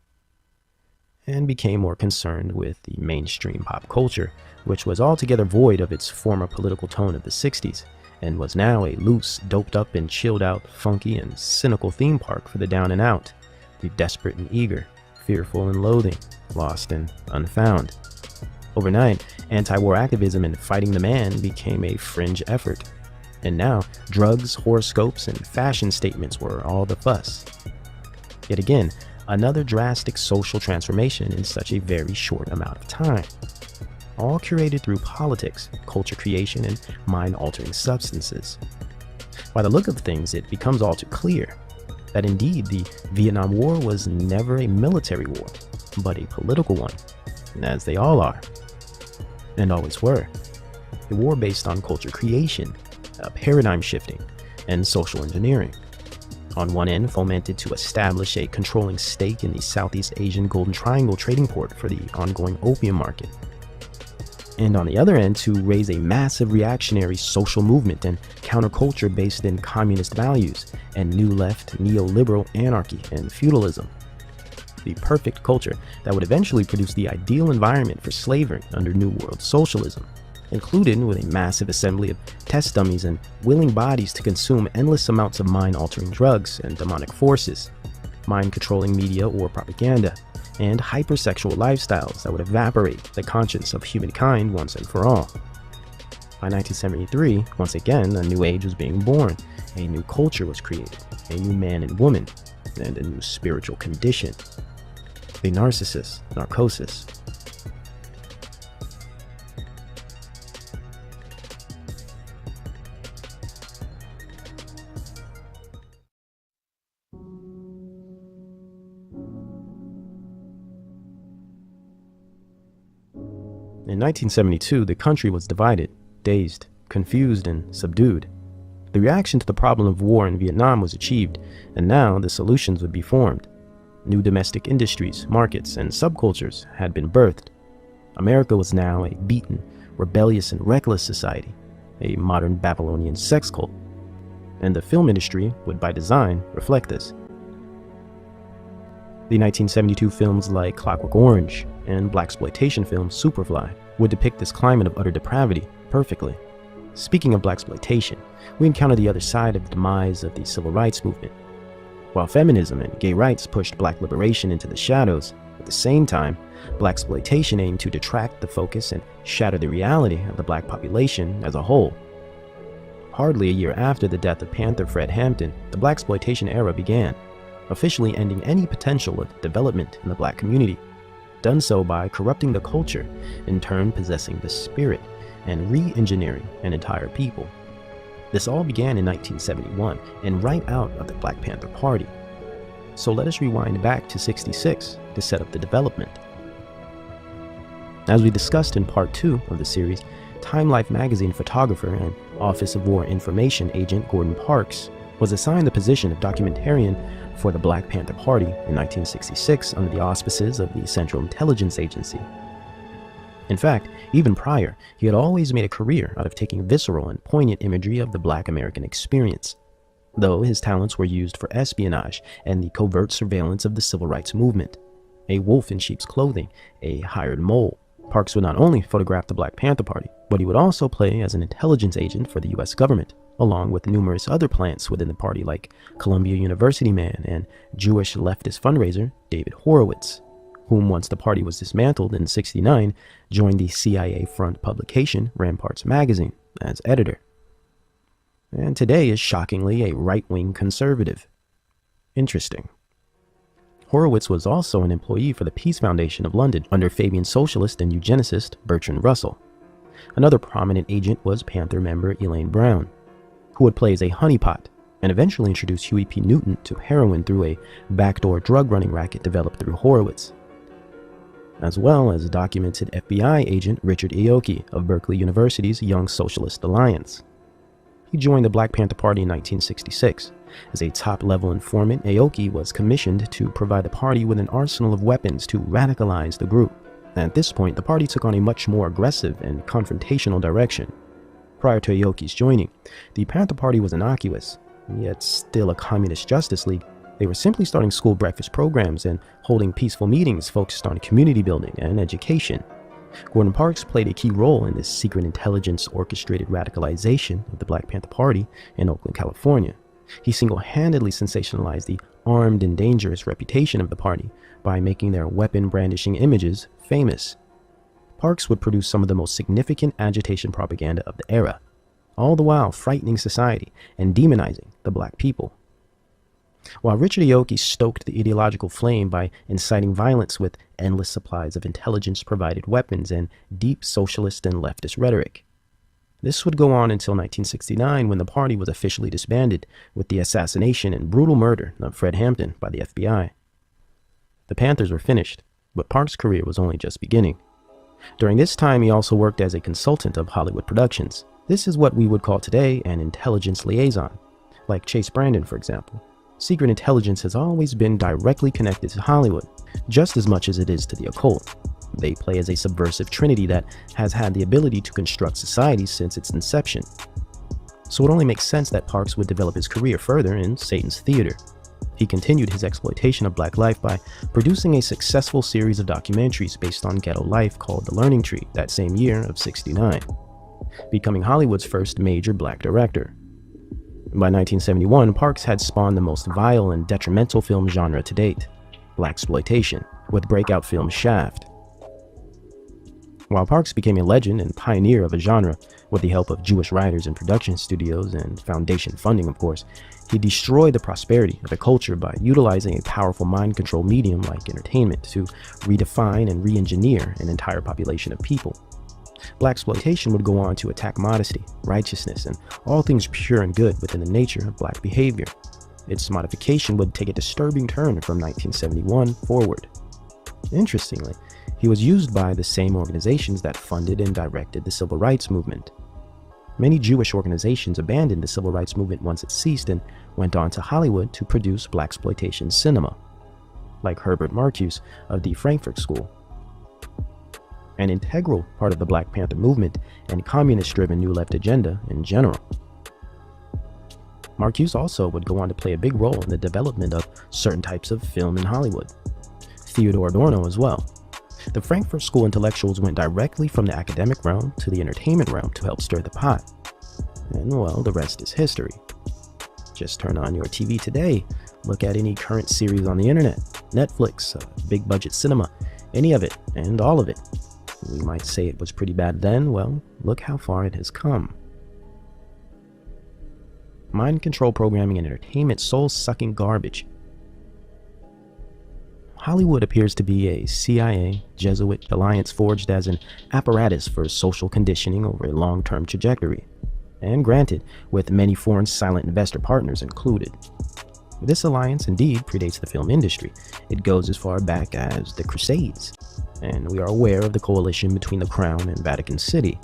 and became more concerned with the mainstream pop culture, which was altogether void of its former political tone of the 60s, and was now a loose, doped up and chilled out, funky and cynical theme park for the down and out, the desperate and eager, fearful and loathing, lost and unfound. Overnight, anti-war activism and fighting the man became a fringe effort, and now drugs, horoscopes, and fashion statements were all the fuss. Yet again, another drastic social transformation in such a very short amount of time, all curated through politics, culture creation, and mind-altering substances. By the look of things, it becomes all too clear that indeed the Vietnam War was never a military war, but a political one, as they all are, and always were. A war based on culture creation, paradigm shifting, and social engineering. On one end, fomented to establish a controlling stake in the Southeast Asian Golden Triangle trading port for the ongoing opium market. And on the other end, to raise a massive reactionary social movement and counterculture based in communist values and new left neoliberal anarchy and feudalism. The perfect culture that would eventually produce the ideal environment for slavery under New World Socialism, included with a massive assembly of test dummies and willing bodies to consume endless amounts of mind-altering drugs and demonic forces, mind-controlling media or propaganda, and hypersexual lifestyles that would evaporate the conscience of humankind once and for all. By 1973, once again, a new age was being born, a new culture was created, a new man and woman, and a new spiritual condition. The narcissist, narcosis. In 1972, the country was divided, dazed, confused, and subdued. The reaction to the problem of war in Vietnam was achieved, and now the solutions would be formed. New domestic industries, markets, and subcultures had been birthed. America was now a beaten, rebellious, and reckless society, a modern Babylonian sex cult. And the film industry would by design reflect this. The 1972 films like Clockwork Orange and blaxploitation film Superfly would depict this climate of utter depravity perfectly. Speaking of blaxploitation, we encounter the other side of the demise of the civil rights movement. While feminism and gay rights pushed black liberation into the shadows, at the same time, blaxploitation aimed to detract the focus and shatter the reality of the black population as a whole. Hardly a year after the death of Panther Fred Hampton, the blaxploitation era began, officially ending any potential of development in the black community, done so by corrupting the culture, in turn possessing the spirit, and re-engineering an entire people. This all began in 1971, and right out of the Black Panther Party. So let us rewind back to '66 to set up the development. As we discussed in part 2 of the series, Time Life magazine photographer and Office of War Information agent Gordon Parks was assigned the position of documentarian for the Black Panther Party in 1966 under the auspices of the Central Intelligence Agency. In fact, even prior, he had always made a career out of taking visceral and poignant imagery of the Black American experience, though his talents were used for espionage and the covert surveillance of the civil rights movement. A wolf in sheep's clothing, a hired mole, Parks would not only photograph the Black Panther Party, but he would also play as an intelligence agent for the US government, along with numerous other plants within the party like Columbia University man and Jewish leftist fundraiser David Horowitz, whom once the party was dismantled in '69, joined the CIA front publication Ramparts magazine as editor. And today is shockingly a right-wing conservative. Interesting. Horowitz was also an employee for the Peace Foundation of London under Fabian socialist and eugenicist Bertrand Russell. Another prominent agent was Panther member Elaine Brown, who would play as a honeypot and eventually introduce Huey P. Newton to heroin through a backdoor drug-running racket developed through Horowitz, as well as documented FBI agent Richard Aoki of Berkeley University's Young Socialist Alliance. He joined the Black Panther Party in 1966. As a top-level informant, Aoki was commissioned to provide the party with an arsenal of weapons to radicalize the group. At this point, the party took on a much more aggressive and confrontational direction. Prior to Aoki's joining, the Panther Party was innocuous, yet still a communist justice league. They were simply starting school breakfast programs and holding peaceful meetings focused on community building and education. Gordon Parks played a key role in this secret intelligence orchestrated radicalization of the Black Panther Party in Oakland, California. He single-handedly sensationalized the armed and dangerous reputation of the party by making their weapon-brandishing images famous. Parks would produce some of the most significant agitation propaganda of the era, all the while frightening society and demonizing the black people. While Richard Aoki stoked the ideological flame by inciting violence with endless supplies of intelligence-provided weapons and deep socialist and leftist rhetoric. This would go on until 1969 when the party was officially disbanded with the assassination and brutal murder of Fred Hampton by the FBI. The Panthers were finished, but Parks' career was only just beginning. During this time, he also worked as a consultant of Hollywood productions. This is what we would call today an intelligence liaison, like Chase Brandon, for example. Secret intelligence has always been directly connected to Hollywood, just as much as it is to the occult. They play as a subversive trinity that has had the ability to construct societies since its inception. So it only makes sense that Parks would develop his career further in Satan's theater. He continued his exploitation of black life by producing a successful series of documentaries based on ghetto life called The Learning Tree that same year of '69, becoming Hollywood's first major black director. By 1971, Parks had spawned the most vile and detrimental film genre to date, blaxploitation, with breakout film Shaft. While Parks became a legend and pioneer of a genre, with the help of Jewish writers and production studios and foundation funding, of course, he destroyed the prosperity of a culture by utilizing a powerful mind control medium like entertainment to redefine and re-engineer an entire population of people. Blaxploitation would go on to attack modesty, righteousness, and all things pure and good within the nature of black behavior. Its modification would take a disturbing turn from 1971 forward. Interestingly, he was used by the same organizations that funded and directed the civil rights movement. Many Jewish organizations abandoned the civil rights movement once it ceased and went on to Hollywood to produce blaxploitation cinema, like Herbert Marcuse of the Frankfurt School. An integral part of the Black Panther movement and communist-driven New Left agenda in general. Marcuse also would go on to play a big role in the development of certain types of film in Hollywood. Theodore Adorno as well. The Frankfurt School intellectuals went directly from the academic realm to the entertainment realm to help stir the pot. And well, the rest is history. Just turn on your TV today, look at any current series on the internet, Netflix, big budget cinema, any of it and all of it. We might say it was pretty bad then, well, look how far it has come. Mind control programming and entertainment soul-sucking garbage. Hollywood appears to be a CIA, Jesuit alliance forged as an apparatus for social conditioning over a long-term trajectory, and granted, with many foreign silent investor partners included. This alliance indeed predates the film industry. It goes as far back as the Crusades, and we are aware of the coalition between the Crown and Vatican City.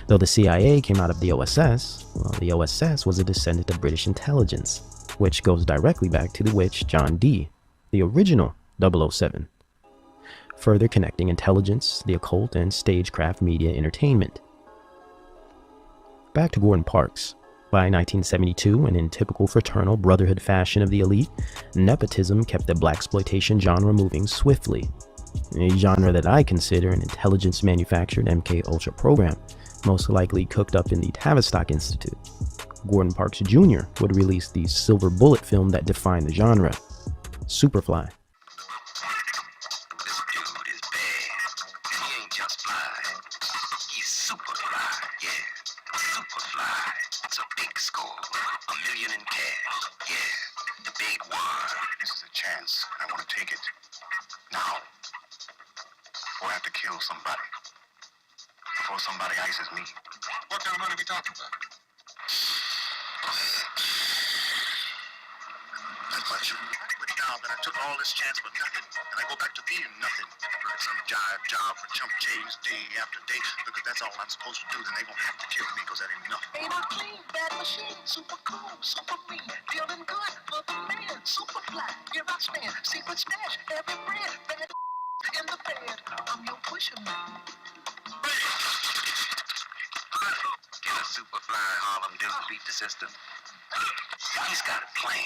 Though the CIA came out of the OSS, well, the OSS was a descendant of British intelligence, which goes directly back to the witch John Dee, the original 007, further connecting intelligence, the occult, and stagecraft media entertainment. Back to Gordon Parks. By 1972, and in typical fraternal brotherhood fashion of the elite, nepotism kept the blaxploitation genre moving swiftly. a genre that I consider an intelligence-manufactured MK Ultra program, most likely cooked up in the Tavistock Institute. Gordon Parks Jr. would release the silver bullet film that defined the genre, Superfly. This dude is bad, and he ain't just fly. He's super fly, yeah. Super fly. It's a big score. $1 million in cash, yeah. The big one. This is a chance, and I want to take it. Now. Or I have to kill somebody. Before somebody ices me. What kind of money are we talking about? That much. But now that I took all this chance for nothing, and I go back to being nothing. Working some jive job for chump change day after day, because that's all I'm supposed to do, then they won't have to kill me, because that ain't enough. Ain't I clean, bad machine, super cool, super mean, feeling good for the man, super fly, here I stand, secret smash, every brand, bad in the bed, I'm your pusher man. Can a super fly Harlem dude beat the system? He's got a plan.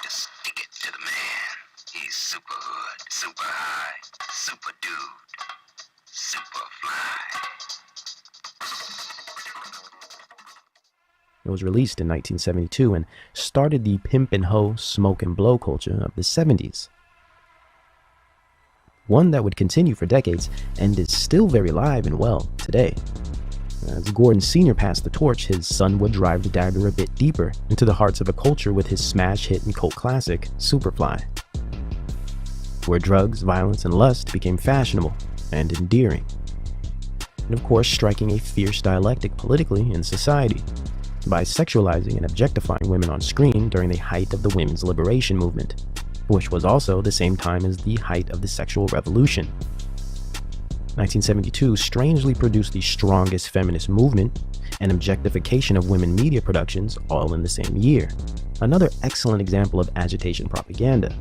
Just stick it to the man. He's super hood, super high, super dude, super fly. It was released in 1972 and started the pimp and hoe, smoke and blow culture of the 70s. One that would continue for decades and is still very live and well today. As Gordon Sr. passed the torch, his son would drive the dagger a bit deeper into the hearts of a culture with his smash hit and cult classic, Superfly, where drugs, violence, and lust became fashionable and endearing, and of course striking a fierce dialectic politically in society by sexualizing and objectifying women on screen during the height of the women's liberation movement, which was also the same time as the height of the sexual revolution. 1972 strangely produced the strongest feminist movement and objectification of women media productions all in the same year. Another excellent example of agitation propaganda,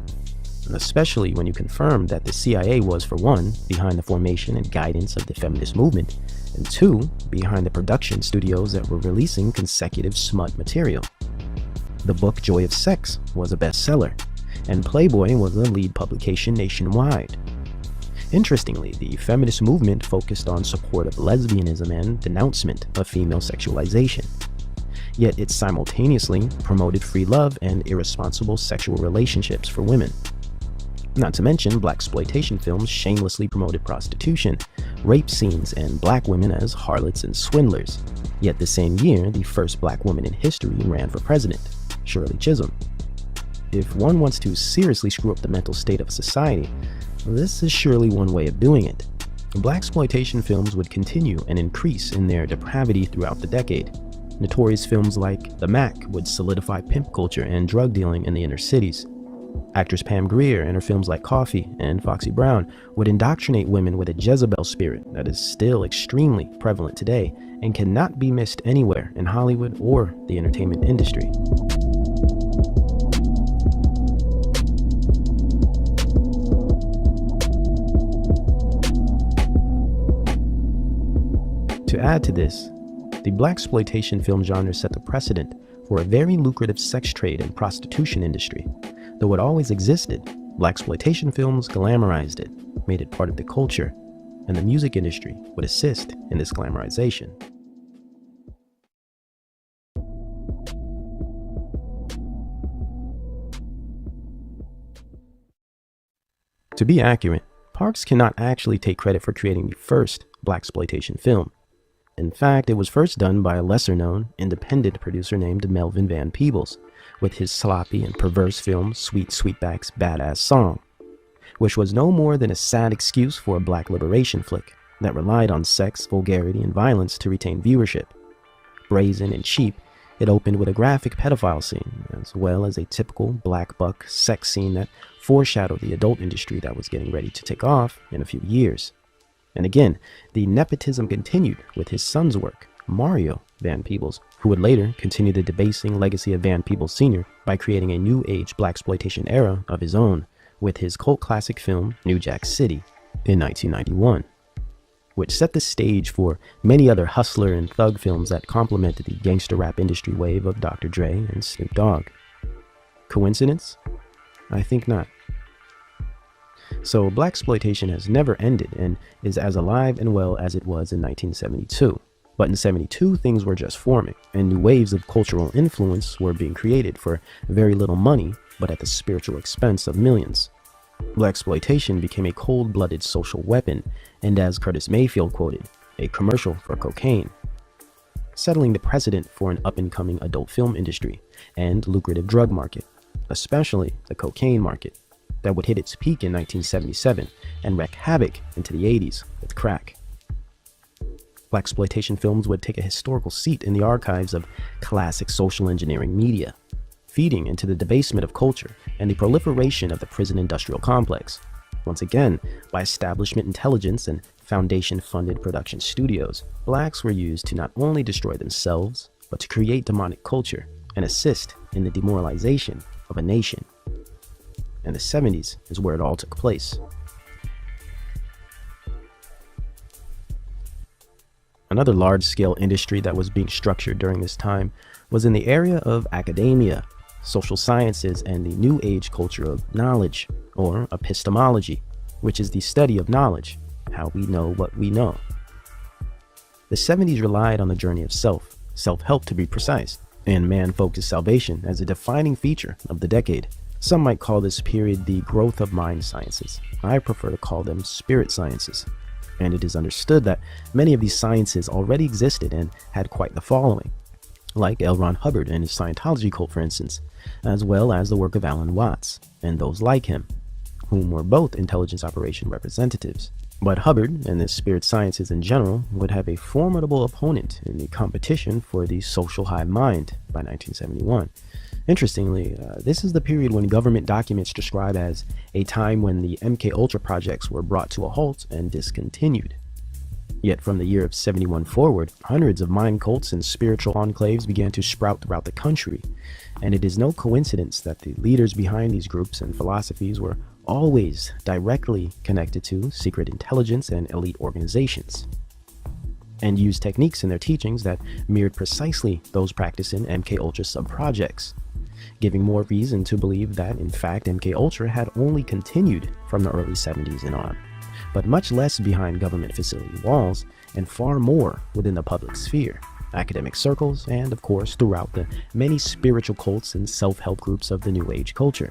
especially when you confirm that the CIA was, for one, behind the formation and guidance of the feminist movement, and two, behind the production studios that were releasing consecutive smut material. The book Joy of Sex was a bestseller, and Playboy was the lead publication nationwide. Interestingly, the feminist movement focused on support of lesbianism and denouncement of female sexualization. Yet it simultaneously promoted free love and irresponsible sexual relationships for women. Not to mention, blaxploitation films shamelessly promoted prostitution, rape scenes, and black women as harlots and swindlers. Yet the same year, the first black woman in history ran for president, Shirley Chisholm. If one wants to seriously screw up the mental state of a society, this is surely one way of doing it. Blaxploitation films would continue and increase in their depravity throughout the decade. Notorious films like The Mac would solidify pimp culture and drug dealing in the inner cities. Actress Pam Grier in her films like Coffee and Foxy Brown would indoctrinate women with a Jezebel spirit that is still extremely prevalent today and cannot be missed anywhere in Hollywood or the entertainment industry. To add to this, the blaxploitation film genre set the precedent for a very lucrative sex trade and prostitution industry. Though it always existed, blaxploitation films glamorized it, made it part of the culture, and the music industry would assist in this glamorization. To be accurate, Parks cannot actually take credit for creating the first blaxploitation film. In fact, it was first done by a lesser-known, independent producer named Melvin Van Peebles, with his sloppy and perverse film Sweet Sweetback's Badass Song, which was no more than a sad excuse for a black liberation flick that relied on sex, vulgarity, and violence to retain viewership. Brazen and cheap, it opened with a graphic pedophile scene, as well as a typical black buck sex scene that foreshadowed the adult industry that was getting ready to take off in a few years. And again, the nepotism continued with his son's work, Mario Van Peebles, who would later continue the debasing legacy of Van Peebles Sr. by creating a new age blaxploitation era of his own with his cult classic film New Jack City in 1991, which set the stage for many other hustler and thug films that complemented the gangster rap industry wave of Dr. Dre and Snoop Dogg. Coincidence? I think not. So blaxploitation has never ended and is as alive and well as it was in 1972. But in 72, things were just forming, and new waves of cultural influence were being created for very little money, but at the spiritual expense of millions. Blaxploitation became a cold-blooded social weapon, and as Curtis Mayfield quoted, a commercial for cocaine, settling the precedent for an up-and-coming adult film industry and lucrative drug market, especially the cocaine market, that would hit its peak in 1977 and wreak havoc into the 80s with crack. Blaxploitation films would take a historical seat in the archives of classic social engineering media, feeding into the debasement of culture and the proliferation of the prison industrial complex. Once again, by establishment intelligence and foundation-funded production studios, blacks were used to not only destroy themselves, but to create demonic culture and assist in the demoralization of a nation. And the 70s is where it all took place. Another large-scale industry that was being structured during this time was in the area of academia, social sciences, and the new age culture of knowledge, or epistemology, which is the study of knowledge, how we know what we know. The 70s relied on the journey of self-help to be precise, and man-focused salvation as a defining feature of the decade. Some might call this period the growth of mind sciences. I prefer to call them spirit sciences. And it is understood that many of these sciences already existed and had quite the following, like L. Ron Hubbard and his Scientology cult, for instance, as well as the work of Alan Watts and those like him, whom were both intelligence operation representatives. But Hubbard and the spirit sciences in general would have a formidable opponent in the competition for the social hive mind by 1971. Interestingly, this is the period when government documents describe as a time when the MK Ultra projects were brought to a halt and discontinued. Yet from the year of 71 forward, hundreds of mind cults and spiritual enclaves began to sprout throughout the country, and it is no coincidence that the leaders behind these groups and philosophies were always directly connected to secret intelligence and elite organizations, and used techniques in their teachings that mirrored precisely those practicing MK Ultra sub-projects, giving more reason to believe that, in fact, MK Ultra had only continued from the early 70s and on, but much less behind government facility walls and far more within the public sphere, academic circles, and of course throughout the many spiritual cults and self-help groups of the New Age culture.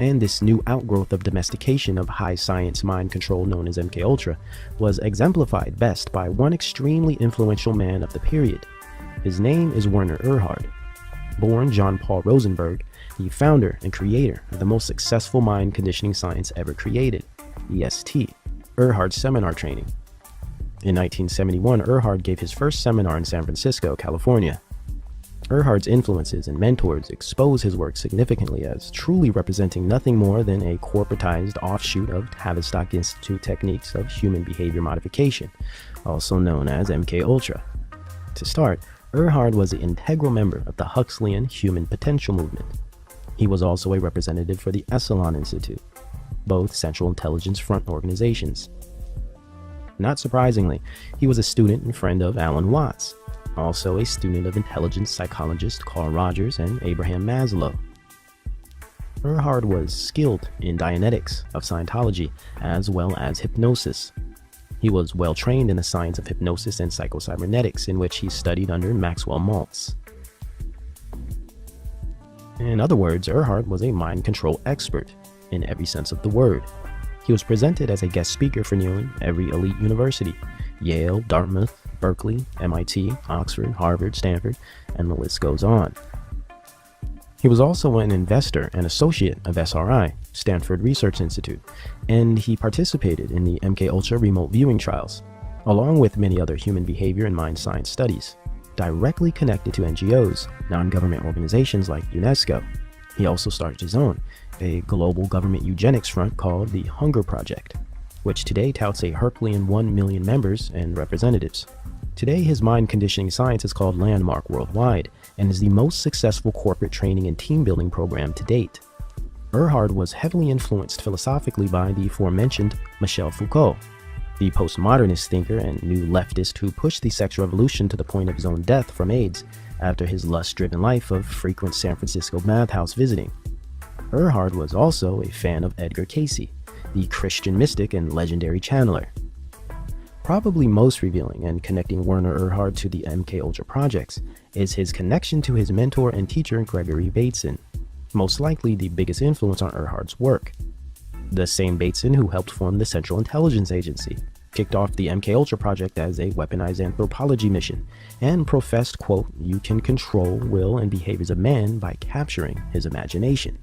And this new outgrowth of domestication of high science mind control known as MK Ultra was exemplified best by one extremely influential man of the period. His name is Werner Erhard. Born John Paul Rosenberg, the founder and creator of the most successful mind conditioning science ever created, EST, Erhard Seminar Training. In 1971, Erhard gave his first seminar in San Francisco, California. Erhard's influences and mentors expose his work significantly as truly representing nothing more than a corporatized offshoot of Tavistock Institute techniques of human behavior modification, also known as MK Ultra. To start, Erhard was an integral member of the Huxleyan Human Potential Movement. He was also a representative for the Esalen Institute, both Central Intelligence Front organizations. Not surprisingly, he was a student and friend of Alan Watts, also a student of intelligence psychologist Carl Rogers and Abraham Maslow. Erhard was skilled in Dianetics of Scientology as well as hypnosis. He was well trained in the science of hypnosis and psychocybernetics, in which he studied under Maxwell Maltz. In other words, Erhard was a mind control expert in every sense of the word. He was presented as a guest speaker for nearly every elite university: Yale, Dartmouth, Berkeley, MIT, Oxford, Harvard, Stanford, and the list goes on. He was also an investor and associate of SRI, Stanford Research Institute, and he participated in the MK Ultra remote viewing trials, along with many other human behavior and mind science studies, directly connected to NGOs, non-government organizations like UNESCO. He also started his own, a global government eugenics front called the Hunger Project, which today touts a Herculean 1 million members and representatives. Today, his mind conditioning science is called Landmark worldwide and is the most successful corporate training and team building program to date. Erhard was heavily influenced philosophically by the aforementioned Michel Foucault, the postmodernist thinker and new leftist who pushed the sexual revolution to the point of his own death from AIDS after his lust-driven life of frequent San Francisco bathhouse visiting. Erhard was also a fan of Edgar Cayce, the Christian mystic and legendary channeler. Probably most revealing and connecting Werner Erhard to the MKUltra projects is his connection to his mentor and teacher Gregory Bateson, most likely the biggest influence on Erhard's work. The same Bateson who helped form the Central Intelligence Agency, kicked off the MKUltra project as a weaponized anthropology mission, and professed, quote, "You can control will and behaviors of man by capturing his imagination."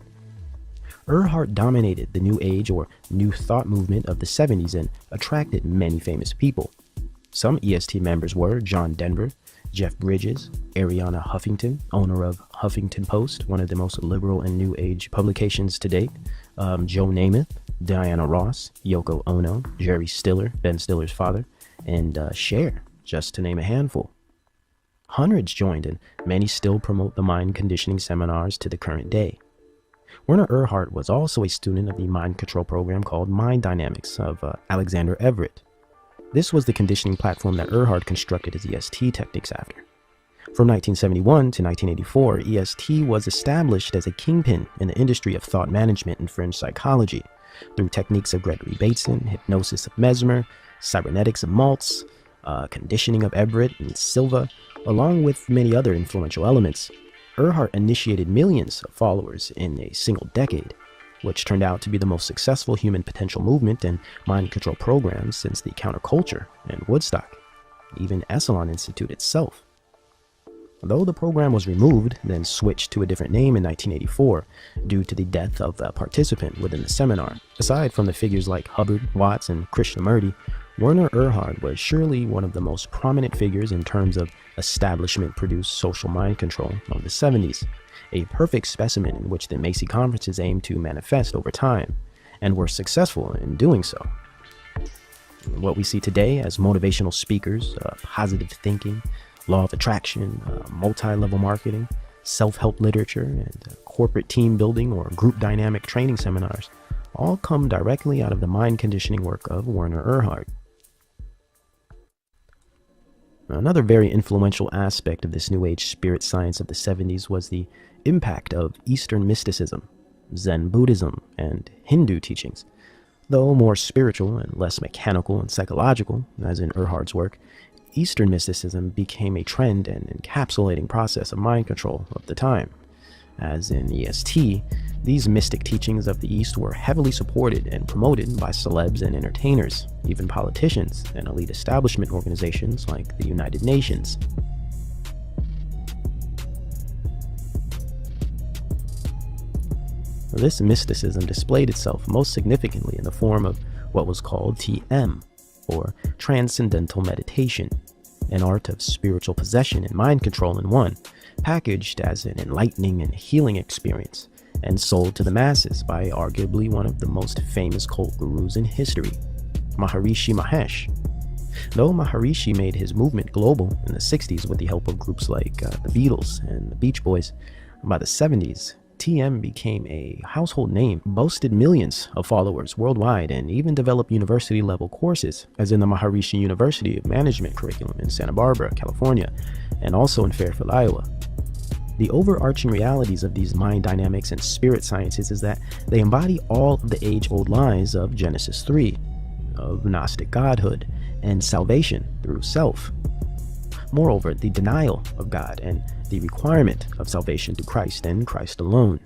Erhard dominated the New Age or New Thought movement of the 70s and attracted many famous people. Some EST members were John Denver, Jeff Bridges, Ariana Huffington, owner of Huffington Post, one of the most liberal and New Age publications to date, Joe Namath, Diana Ross, Yoko Ono, Jerry Stiller, Ben Stiller's father, and Cher, just to name a handful. Hundreds joined, and many still promote the mind conditioning seminars to the current day. Werner Erhard was also a student of the mind control program called Mind Dynamics of Alexander Everett. This was the conditioning platform that Erhard constructed his EST techniques after. From 1971 to 1984, EST was established as a kingpin in the industry of thought management and fringe psychology through techniques of Gregory Bateson, hypnosis of Mesmer, cybernetics of Maltz, conditioning of Everett and Silva, along with many other influential elements. Erhard initiated millions of followers in a single decade, which turned out to be the most successful human potential movement and mind control programs since the counterculture and Woodstock, even Esalen Institute itself. Though the program was removed, then switched to a different name in 1984 due to the death of a participant within the seminar, aside from the figures like Hubbard, Watts, and Krishnamurti, Werner Erhard was surely one of the most prominent figures in terms of establishment-produced social mind control of the 70s, a perfect specimen in which the Macy conferences aimed to manifest over time, and were successful in doing so. What we see today as motivational speakers, positive thinking, law of attraction, multi-level marketing, self-help literature, and corporate team building or group dynamic training seminars all come directly out of the mind conditioning work of Werner Erhard. Another very influential aspect of this New Age spirit science of the 70s was the impact of Eastern mysticism, Zen Buddhism, and Hindu teachings. Though more spiritual and less mechanical and psychological, as in Erhard's work, Eastern mysticism became a trend and encapsulating process of mind control of the time. As in EST, these mystic teachings of the East were heavily supported and promoted by celebs and entertainers, even politicians and elite establishment organizations like the United Nations. This mysticism displayed itself most significantly in the form of what was called TM, or Transcendental Meditation, an art of spiritual possession and mind control in one, packaged as an enlightening and healing experience, and sold to the masses by arguably one of the most famous cult gurus in history, Maharishi Mahesh. Though Maharishi made his movement global in the 60s with the help of groups like the Beatles and the Beach Boys, by the 70s, TM became a household name, boasted millions of followers worldwide, and even developed university-level courses, as in the Maharishi University of Management curriculum in Santa Barbara, California, and also in Fairfield, Iowa. The overarching realities of these mind dynamics and spirit sciences is that they embody all of the age-old lies of Genesis 3, of Gnostic godhood, and salvation through self. Moreover, the denial of God and the requirement of salvation through Christ and Christ alone.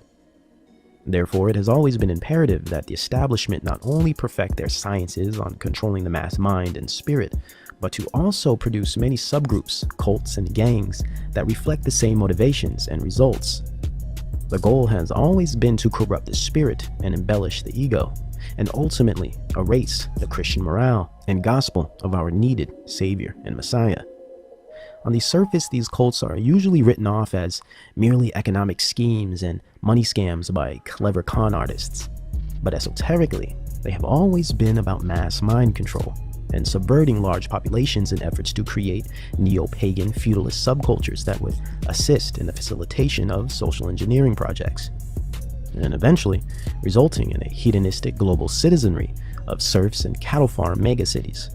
Therefore, it has always been imperative that the establishment not only perfect their sciences on controlling the mass mind and spirit, but to also produce many subgroups, cults, and gangs that reflect the same motivations and results. The goal has always been to corrupt the spirit and embellish the ego, and ultimately erase the Christian morale and gospel of our needed Savior and Messiah. On the surface, these cults are usually written off as merely economic schemes and money scams by clever con artists. But esoterically, they have always been about mass mind control and subverting large populations in efforts to create neo-pagan feudalist subcultures that would assist in the facilitation of social engineering projects, and eventually resulting in a hedonistic global citizenry of serfs and cattle farm megacities.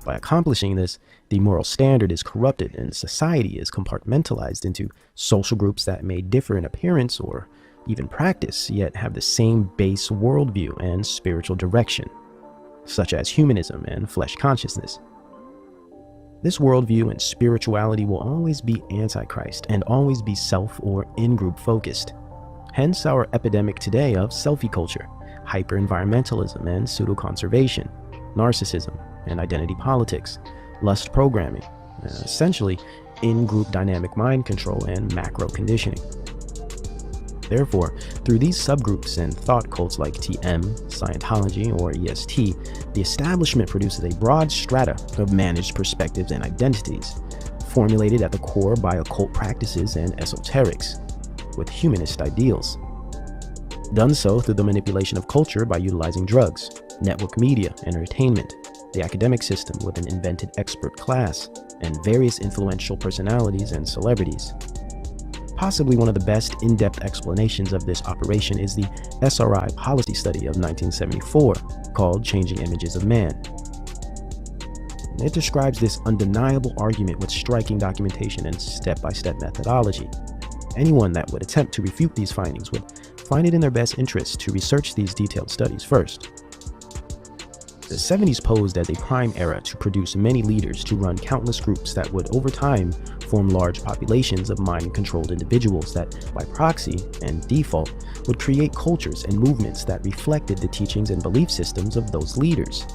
By accomplishing this, the moral standard is corrupted and society is compartmentalized into social groups that may differ in appearance or even practice, yet have the same base worldview and spiritual direction, such as humanism and flesh consciousness. This worldview and spirituality will always be antichrist and always be self or in-group focused. Hence our epidemic today of selfie culture, hyper-environmentalism and pseudo-conservation, narcissism and identity politics, lust programming, essentially in-group dynamic mind control and macro conditioning. Therefore, through these subgroups and thought cults like TM, Scientology, or EST, the establishment produces a broad strata of managed perspectives and identities, formulated at the core by occult practices and esoterics, with humanist ideals. Done so through the manipulation of culture by utilizing drugs, network media, entertainment, the academic system with an invented expert class, and various influential personalities and celebrities. Possibly one of the best in-depth explanations of this operation is the SRI policy study of 1974 called Changing Images of Man. It describes this undeniable argument with striking documentation and step-by-step methodology. Anyone that would attempt to refute these findings would find it in their best interest to research these detailed studies first. The 70s posed as a prime era to produce many leaders to run countless groups that would over time form large populations of mind-controlled individuals that, by proxy and default, would create cultures and movements that reflected the teachings and belief systems of those leaders.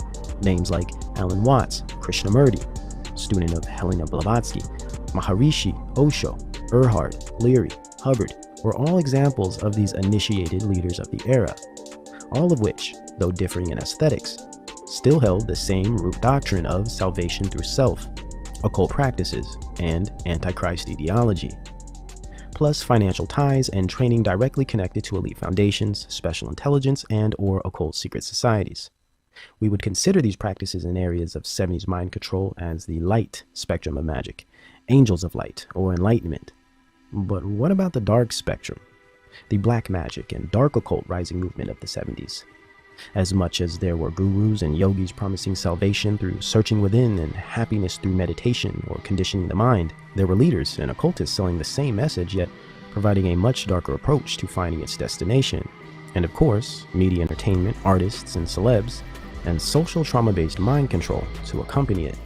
Names like Alan Watts, Krishnamurti, student of Helena Blavatsky, Maharishi, Osho, Erhard, Leary, Hubbard, were all examples of these initiated leaders of the era, all of which, though differing in aesthetics, still held the same root doctrine of salvation through self, occult practices, and antichrist ideology, plus financial ties and training directly connected to elite foundations, special intelligence, and/or occult secret societies. We would consider these practices in areas of 70s mind control as the light spectrum of magic, angels of light, or enlightenment. But what about the dark spectrum, the black magic and dark occult rising movement of the 70s? As much as there were gurus and yogis promising salvation through searching within and happiness through meditation or conditioning the mind, there were leaders and occultists selling the same message, yet providing a much darker approach to finding its destination. And of course, media entertainment, artists and celebs, and social trauma-based mind control to accompany it.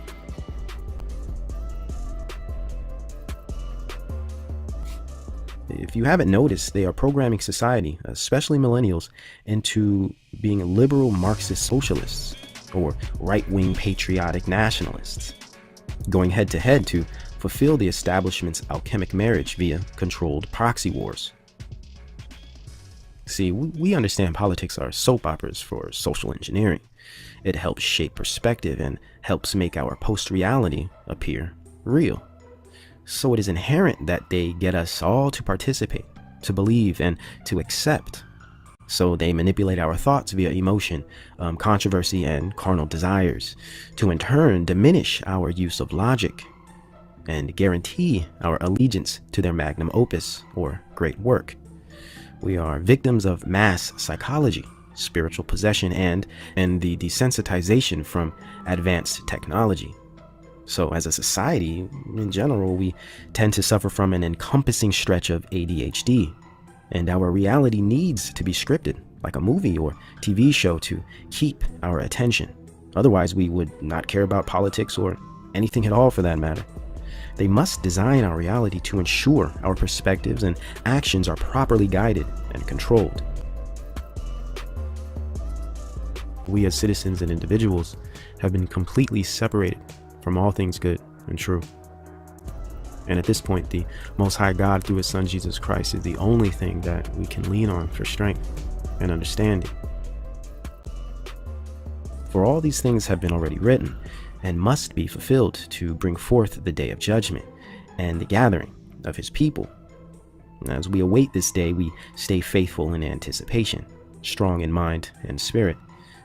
If you haven't noticed, they are programming society, especially millennials, into being liberal Marxist socialists or right-wing patriotic nationalists, going head-to-head to fulfill the establishment's alchemic marriage via controlled proxy wars. See, we understand politics are soap operas for social engineering. It helps shape perspective and helps make our post-reality appear real. So it is inherent that they get us all to participate, to believe, and to accept. So they manipulate our thoughts via emotion, controversy, and carnal desires, to in turn diminish our use of logic and guarantee our allegiance to their magnum opus or great work. We are victims of mass psychology, spiritual possession, and the desensitization from advanced technology. So as a society, in general, we tend to suffer from an encompassing stretch of ADHD, and our reality needs to be scripted, like a movie or TV show, to keep our attention. Otherwise, we would not care about politics or anything at all for that matter. They must design our reality to ensure our perspectives and actions are properly guided and controlled. We as citizens and individuals have been completely separated from all things good and true. And at this point, the Most High God through His Son Jesus Christ is the only thing that we can lean on for strength and understanding. For all these things have been already written and must be fulfilled to bring forth the day of judgment and the gathering of His people. As we await this day, we stay faithful in anticipation, strong in mind and spirit,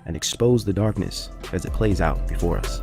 and expose the darkness as it plays out before us.